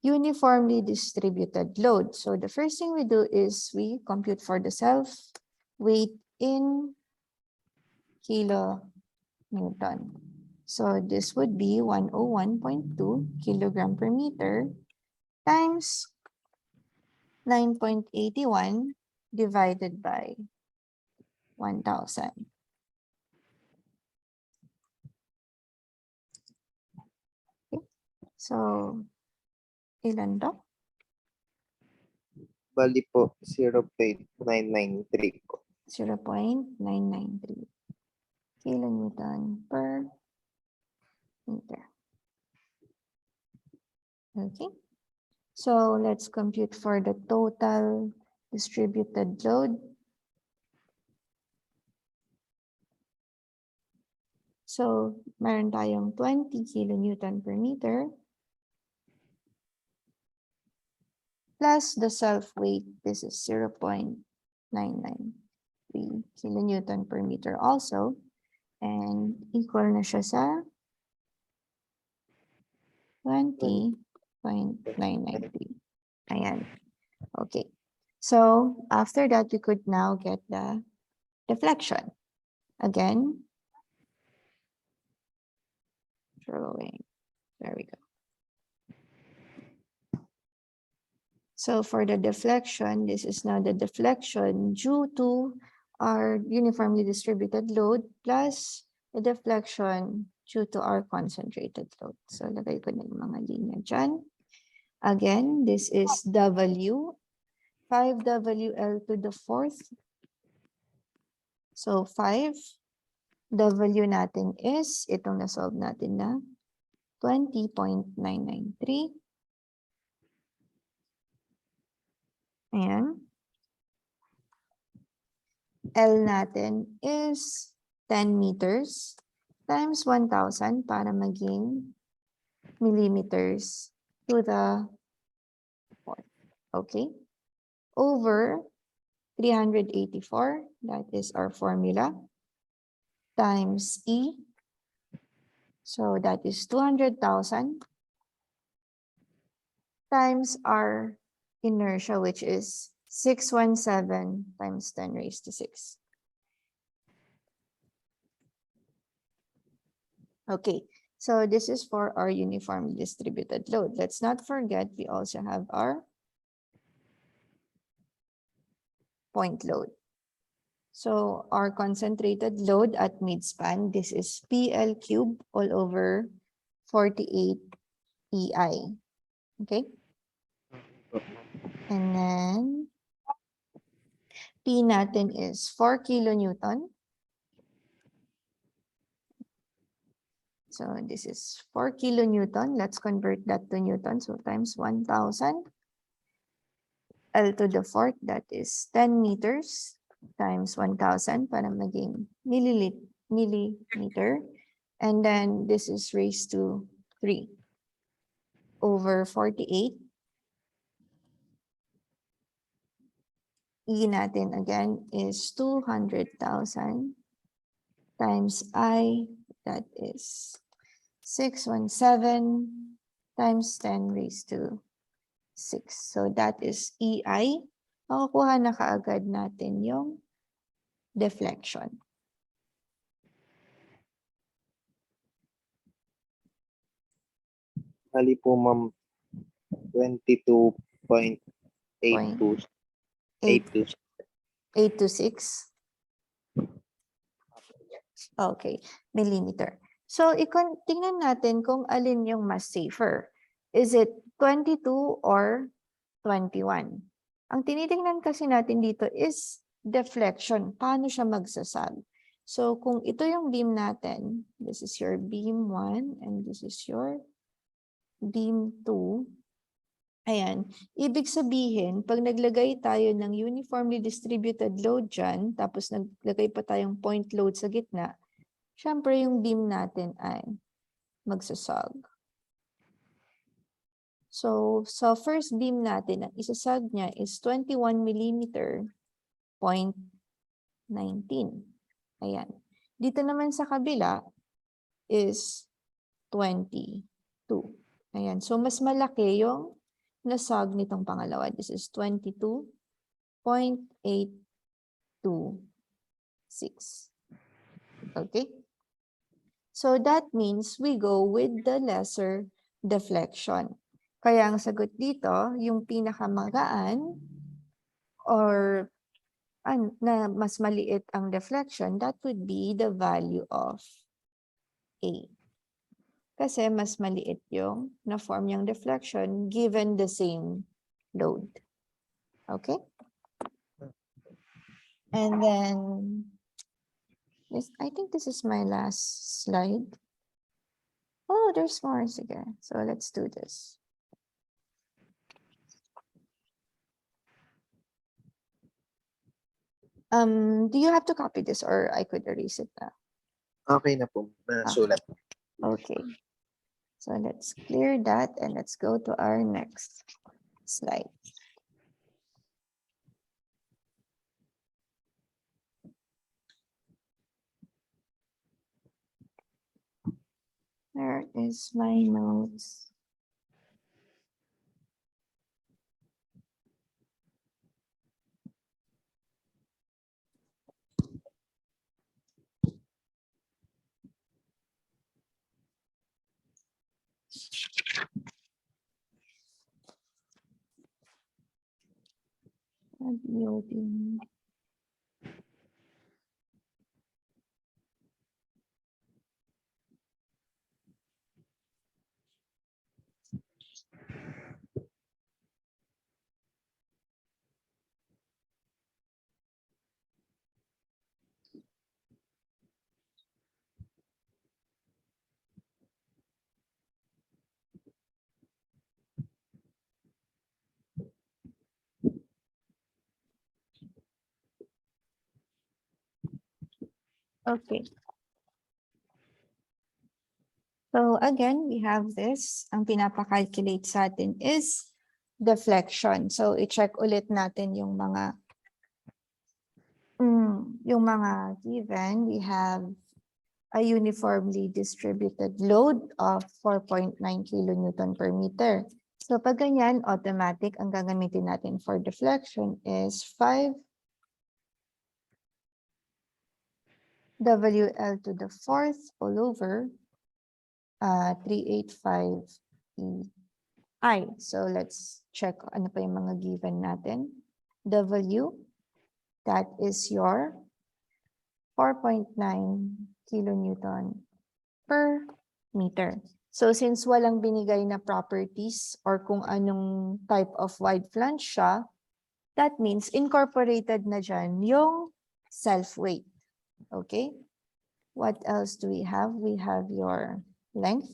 uniformly distributed load. So the first thing we do is we compute for the self weight in kilonewton. So this would be 101.2 kilogram per meter times 9.81 divided by 1,000. Okay. So, ilan to? Bali po, 0.993 po. 0.993 kilonewton per meter. Okay. So let's compute for the total distributed load. So meron tayong 20 kilonewton per meter plus the self-weight. This is 0.993 kilonewton per meter also. And equal na siya sa 20.993. Ayan. Okay. So after that, we could now get the deflection. Again, drawing. There we go. So for the deflection, this is now the deflection due to our uniformly distributed load plus the deflection due to our concentrated load. So lagay ko na yung mga linya dyan. Again, this is W, 5WL to the fourth. So 5, W natin is, itong nasolve natin na 20.993. Ayan. L natin is 10 meters times 1,000 para maging millimeters to the fourth. Okay. Over 384, that is our formula, times E. So that is 200,000 times our inertia, which is 617 times 10 raised to 6. Okay, So this is for our uniformly distributed load. Let's not forget, we also have our point load. So our concentrated load at midspan, this is PL cube all over 48 EI. Okay? And then P natin is 4 kilonewton. So this is 4 kilonewton. Let's convert that to Newton. So times 1,000. L to the fourth, that is 10 meters times 1,000 para maging millimeter. And then this is raised to 3 over 48. E natin again is 200,000 times I, that is 617 times 10 raised to 6. So that is EI. Makukuha na kaagad natin yung deflection. Bali po, ma'am, 22.82. 826. Okay, millimeter. So, tingnan natin kung alin yung mas safer. Is it 22 or 21? Ang tinitingnan kasi natin dito is deflection. Paano siya magsasag? So, kung ito yung beam natin, this is your beam 1 and this is your beam 2. Ayan, ibig sabihin, pag naglagay tayo ng uniformly distributed load dyan, tapos naglagay pa tayong point load sa gitna, syempre yung beam natin ay magsasag. So, sa first beam natin, ang isasag niya is 21 millimeter, 0.19. Ayan. Dito naman sa kabila is 22. Ayan. So, mas malaki yung nasag nitong pangalawa. This is 22.826. Okay? So that means we go with the lesser deflection. Kaya ang sagot dito, yung pinakamagaan or na mas maliit ang deflection, that would be the value of A. Kasi mas maliit yung na-form yung deflection given the same load. Okay? And then, I think this is my last slide. Oh, there's more. Sige. So let's do this. Do you have to copy this or I could erase it now? Okay na po. Nasulat. Okay. So let's clear that and let's go to our next slide. There is my notes. Loading. Okay. So again, we have this. Ang pinapa-calculate sa atin is deflection. So i-check ulit natin yung mga given. We have a uniformly distributed load of 4.9 kilonewton per meter. So pag ganyan, automatic ang gagamitin natin for deflection is 5 WL to the fourth all over 385 EI. So let's check ano pa yung mga given natin. W, that is your 4.9 kilonewton per meter. So since walang binigay na properties or kung anong type of wide flange siya, that means incorporated na dyan yung self-weight. Okay? What else do we have? We have your length.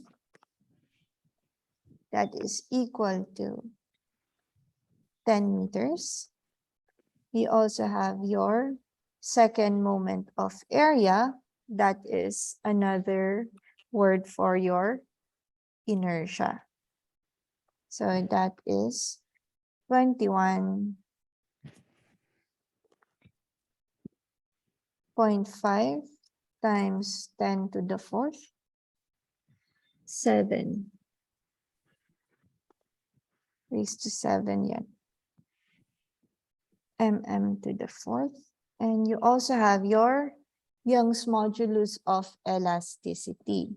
That is equal to 10 meters. We also have your second moment of area. That is another word for your inertia. So that is 21.5 times 10 to the fourth, 7 raised to 7 yan. To the fourth. And you also have your Young's modulus of elasticity.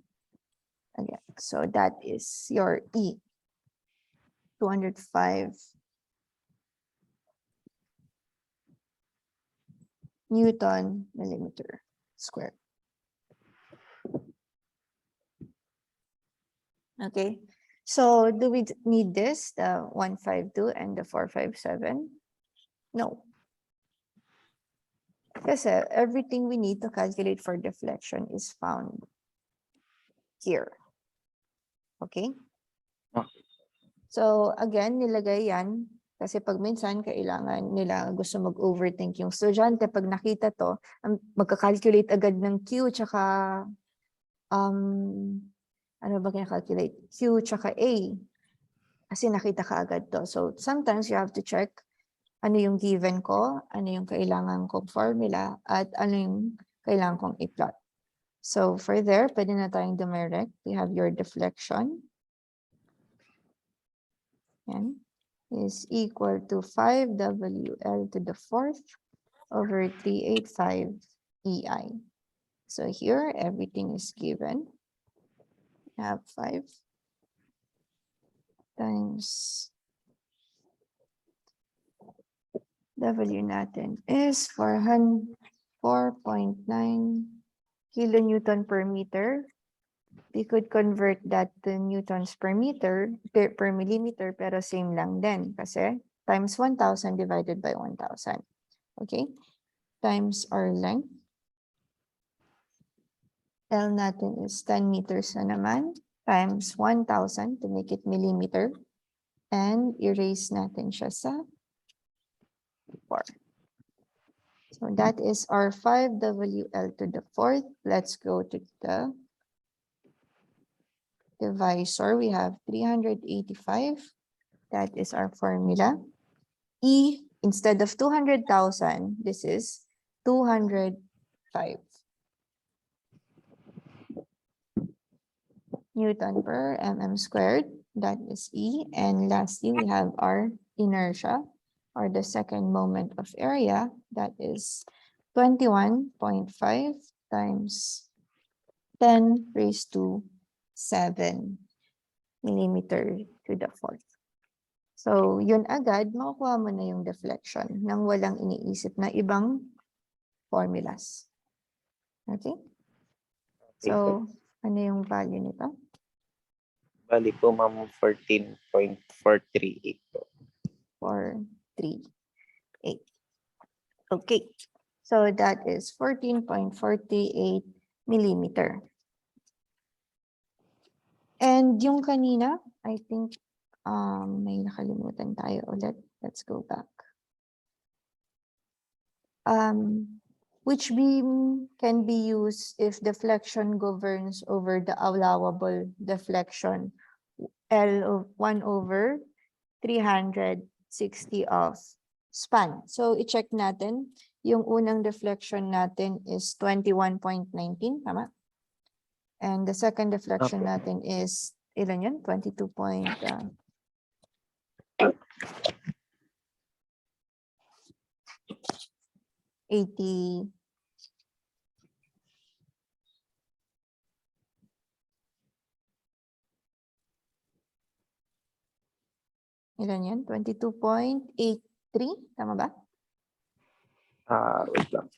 Again, so that is your E, 205 Newton millimeter square. Okay, so do we need this, the 152 and the 457? No. Kasi everything we need to calculate for deflection is found here. Okay? So again, nilagay yan kasi pag minsan kailangan nila gusto mag-overthink yung estudyante. Pag nakita to, magka-calculate agad ng Q tsaka ano ba kina-calculate? Q tsaka A. Kasi nakita ka agad to. So sometimes you have to check ano yung given ko, ano yung kailangan kong formula, at ano yung kailangan kong i-plot. So for there, pwede na tayong dumirect. We have your deflection. Yan. Is equal to 5WL to the fourth over 385 EI. So here, everything is given. We have 5 times W natin is 4.9 kilonewton per meter. We could convert that to newtons per meter, per millimeter, pero same lang din kasi times 1,000 divided by 1,000. Okay? Times our length. L natin is 10 meters na naman, times 1,000 to make it millimeter. And erase natin siya sa 4. So that is our 5WL to the fourth. Let's go to the divisor. We have 385. That is our formula. E, instead of 200,000, this is 205. Newton per mm squared. That is E. And lastly, we have our inertia, or the second moment of area. That is 21.5 times 10 raised to 7 millimeter to the fourth. So, yun agad, makukuha mo na yung deflection nang walang iniisip na ibang formulas. Okay? So, ano yung value nito? Bali po, ma'am, 14.438 po. 438. Okay. So, that is 14.48 millimeter. And yung kanina, I think may nakalimutan tayo ulit. Let's go back. Which beam can be used if deflection governs over the allowable deflection? L of 1 over 360 of span. So, i-check natin. Yung unang deflection natin is 21.19, tama? And the second deflection natin is, ilan yun? 22. 80. Ilan yan? 22.83? Tama ba? Wait lang.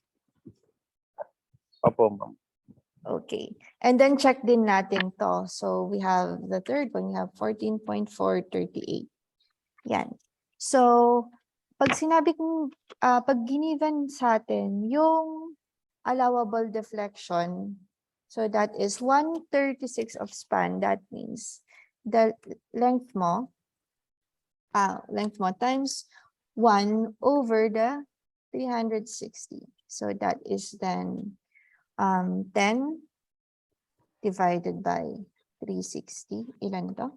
Opo, ma'am. Okay. And then check din natin to. So we have the third one, we have 14.438. Yan. So, pag sinabi kong, pag giniven sa atin yung allowable deflection, so that is 1/36 of span, that means the length mo times 1 over the 360. So that is then 10 divided by 360. Ilan to?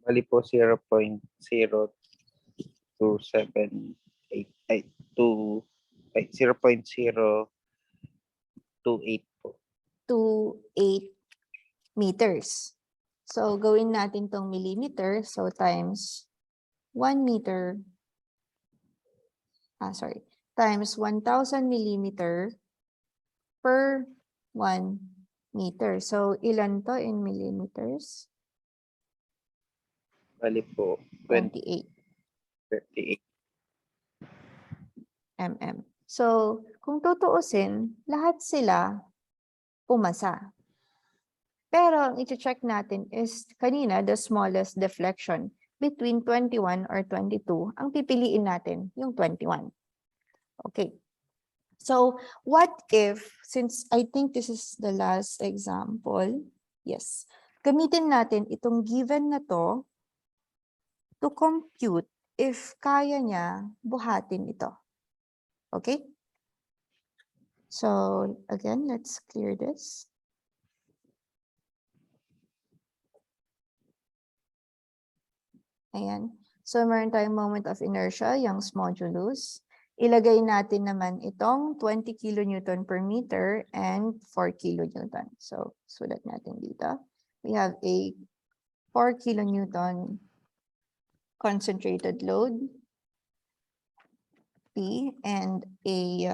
Bali po 0.0278 ay 0.028 po. 28 meters. So, gawin natin tong millimeter. So, times 1 meter. Times 1,000 millimeter per 1 meter. So, ilan to in millimeters? Bali po 28 28. mm. So, kung tutuusin, lahat sila pumasa. Pero ang i-check natin is kanina, the smallest deflection between 21 or 22. Ang pipiliin natin, yung 21. Okay. So, what if, since I think this is the last example, yes, gamitin natin itong given na to compute if kaya niya buhatin ito. Okay? So, again, let's clear this. Ayan. So, meron tayong moment of inertia, Young's modulus. Ilagay natin naman itong 20 kilonewton per meter and 4 kilonewton. So, sulat natin dito. We have a 4 kilonewton concentrated load, P, and a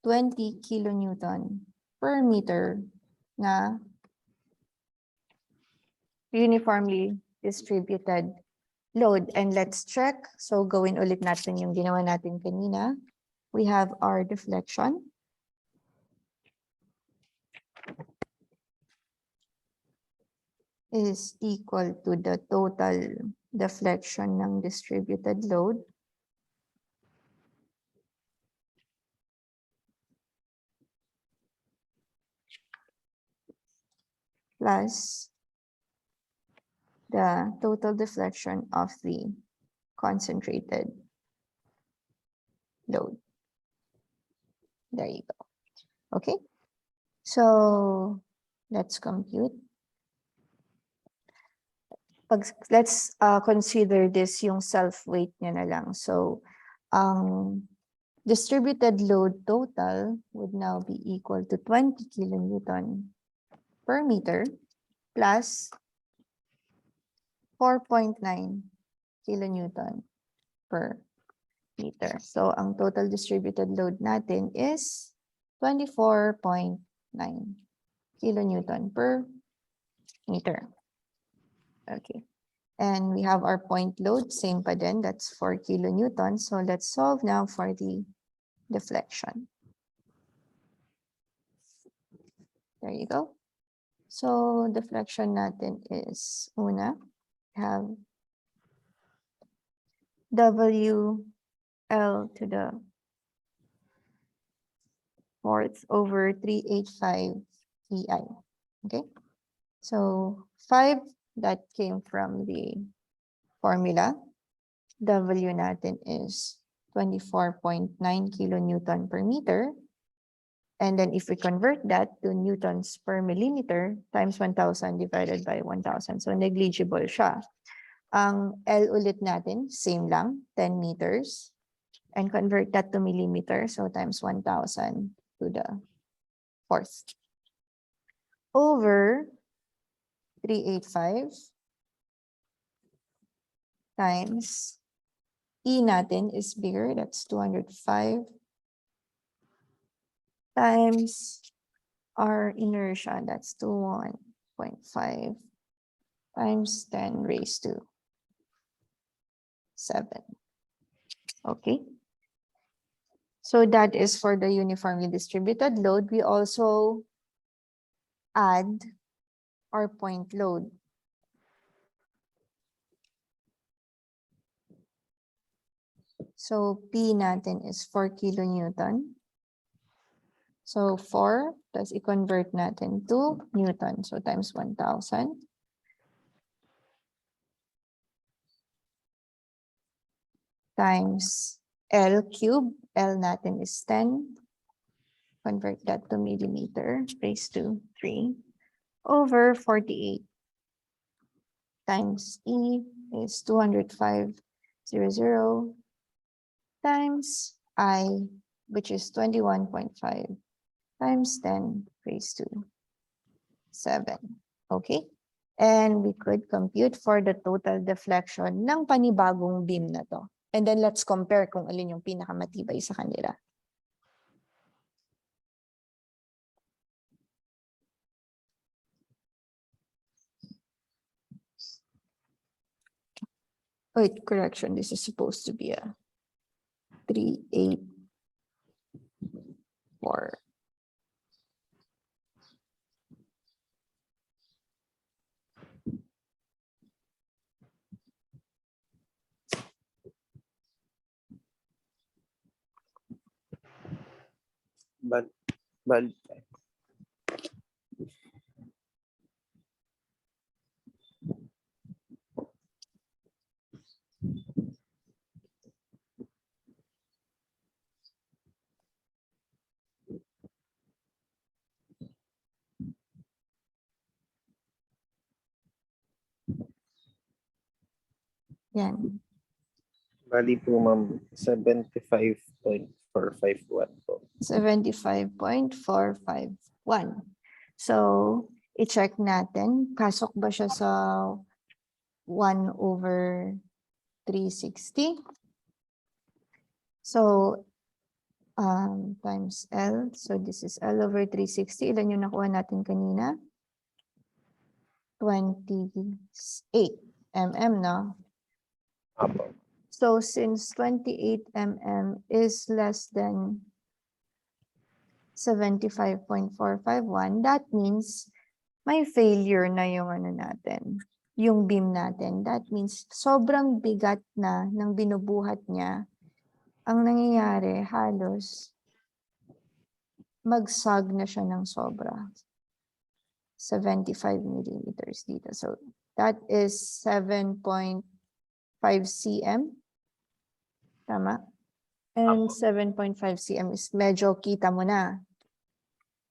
20 kilonewton per meter na uniformly distributed load. And let's check. So gawin ulit natin yung ginawa natin kanina. We have our deflection. Is equal to the total deflection ng distributed load plus the total deflection of the concentrated load. There you go. Okay. So let's compute. Let's consider this yung self-weight niya na lang. So distributed load total would now be equal to 20 kilonewton per meter plus 4.9 kilonewton per meter. So, ang total distributed load natin is 24.9 kilonewton per meter. Okay. And we have our point load, same pa din, that's 4 kilonewton. So, let's solve now for the deflection. There you go. So, deflection natin is, una, have WL to the 4th over 385 EI. Okay. So 5, that came from the formula. W natin is 24.9 kilonewton per meter. And then if we convert that to newtons per millimeter times 1,000 divided by 1,000. So negligible siya. Ang L ulit natin, same lang, 10 meters. And convert that to millimeter. So times 1,000 to the 4th. Over 385 times E natin is bigger. That's 205 times our inertia, that's 21.5 times 10 raised to 7. Okay. So that is for the uniformly distributed load. We also add our point load. So P natin is 4 kilonewton. So 4 plus i-convert natin to Newton. So times 1,000. Times L cube. L natin is 10. Convert that to millimeter raised to 3 over 48 times E is 205,000 times I, which is 21.5 times 10 raised to 7. Okay? And we could compute for the total deflection ng panibagong beam na to. And then let's compare kung alin yung pinakamatibay sa kanila. Wait, correction. This is supposed to be a 384. But Yan. bali po ma'am, 75.451 po. 75.451. So, i-check natin. Pasok ba siya sa 1/360? So, times L. So, this is L over 360. Ilan yung nakuha natin kanina? 28 mm, no? Apo. So, since 28 mm is less than 75.451, that means may failure na yung ano natin, yung beam natin. That means sobrang bigat na ng binubuhat niya. Ang nangyayari, halos magsag na siya ng sobra. 75 millimeters dito. So, that is 7.5 cm. Tama? And 7.5 cm is medyo kita mo na.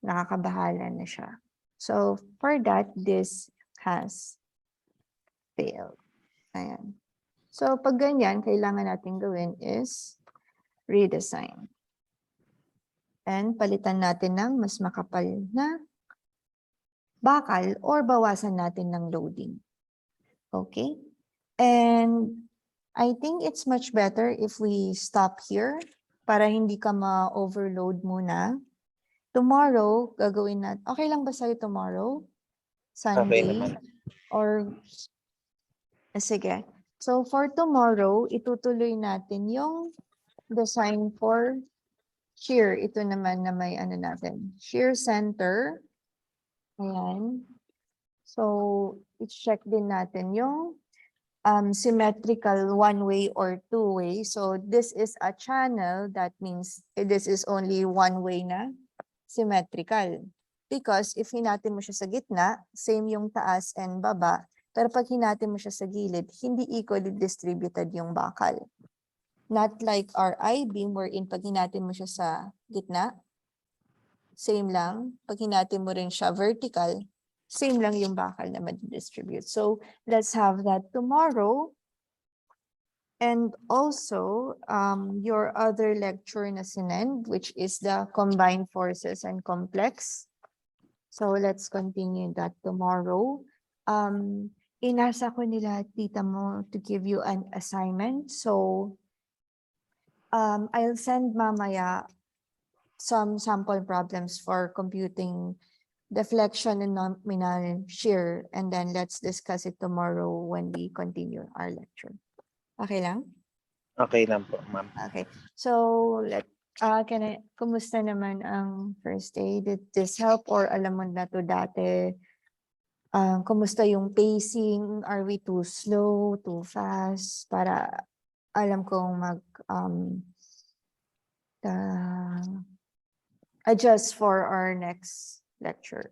Nakakabahala na siya. So, for that, this has failed. Ayan. So, pag ganyan, kailangan natin gawin is redesign. And palitan natin ng mas makapal na bakal or bawasan natin ng loading. Okay? And I think it's much better if we stop here para hindi ka ma-overload muna. Tomorrow, gagawin natin. Okay lang ba sa'yo tomorrow? Sunday? naman. Or, sige. So, for tomorrow, itutuloy natin yung design for shear. Ito naman na may ano natin. Shear center. Ayan. So, i-check din natin yung symmetrical one-way or two-way. So, this is a channel. That means this is only one-way na symmetrical. Because if hinatin mo siya sa gitna, same yung taas and baba. Pero pag hinatin mo siya sa gilid, hindi equally distributed yung bakal. Not like our I-beam wherein pag hinatin mo siya sa gitna, same lang. Pag hinatin mo rin siya vertical, same lang yung bakal na ma-distribute. So, let's have that tomorrow. And also, your other lecture na sinend, which is the combined forces and complex. So, let's continue that tomorrow. Inasa ko nila tita mo to give you an assignment. So, I'll send mamaya some sample problems for computing deflection and nominal shear, and then let's discuss it tomorrow when we continue our lecture. Okay lang? Okay lang po, ma'am. Okay. So, kumusta naman ang first day? Did this help or alam mo na to dati? Kumusta yung pacing? Are we too slow, too fast? Para alam kong adjust for our next lecture.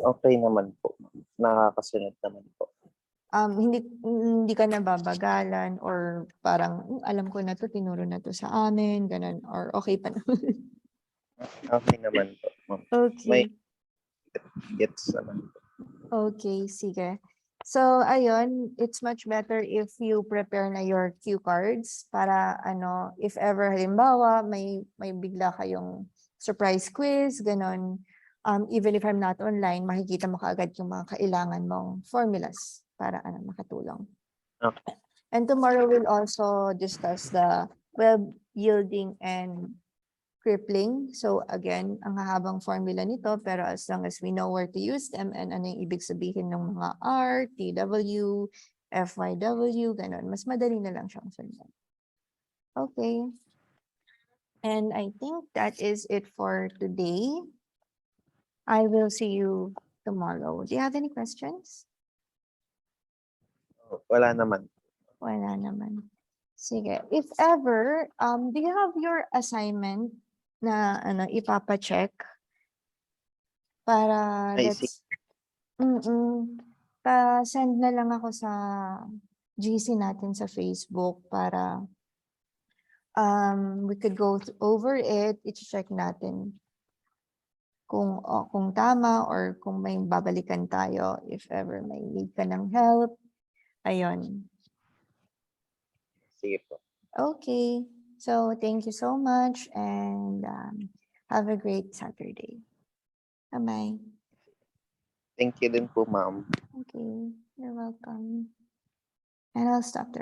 Okay naman po, ma'am. Nakakasunod naman po. Hindi ka nababagalan or parang alam ko na to, tinuro na to sa amin, ganun, or okay pa naman. Okay naman po, ma'am. Okay. Gets naman po. Okay, sige. So, ayun, it's much better if you prepare na your cue cards para if ever halimbawa may bigla kayong surprise quiz, ganun. Even if I'm not online, makikita mo kaagad yung mga kailangan mong formulas para makatulong. Okay. And tomorrow we'll also discuss the web yielding and crippling. So again, ang hahabang formula nito, pero as long as we know where to use them and ano yung ibig sabihin ng mga R, TW, FYW, ganun. Mas madali na lang siyang sundan. Okay. And I think that is it for today. I will see you tomorrow. Do you have any questions? Wala naman. Wala naman. Sige. If ever, do you have your assignment na ipapa-check? Para I see. Pa-send na lang ako sa GC natin sa Facebook para we could go over it, i-check natin kung tama or kung may babalikan tayo if ever may need ka ng help. Ayun. Sige po. Okay. So thank you so much and have a great Saturday. Bye-bye. Thank you din po, ma'am. Okay. You're welcome. And I'll stop the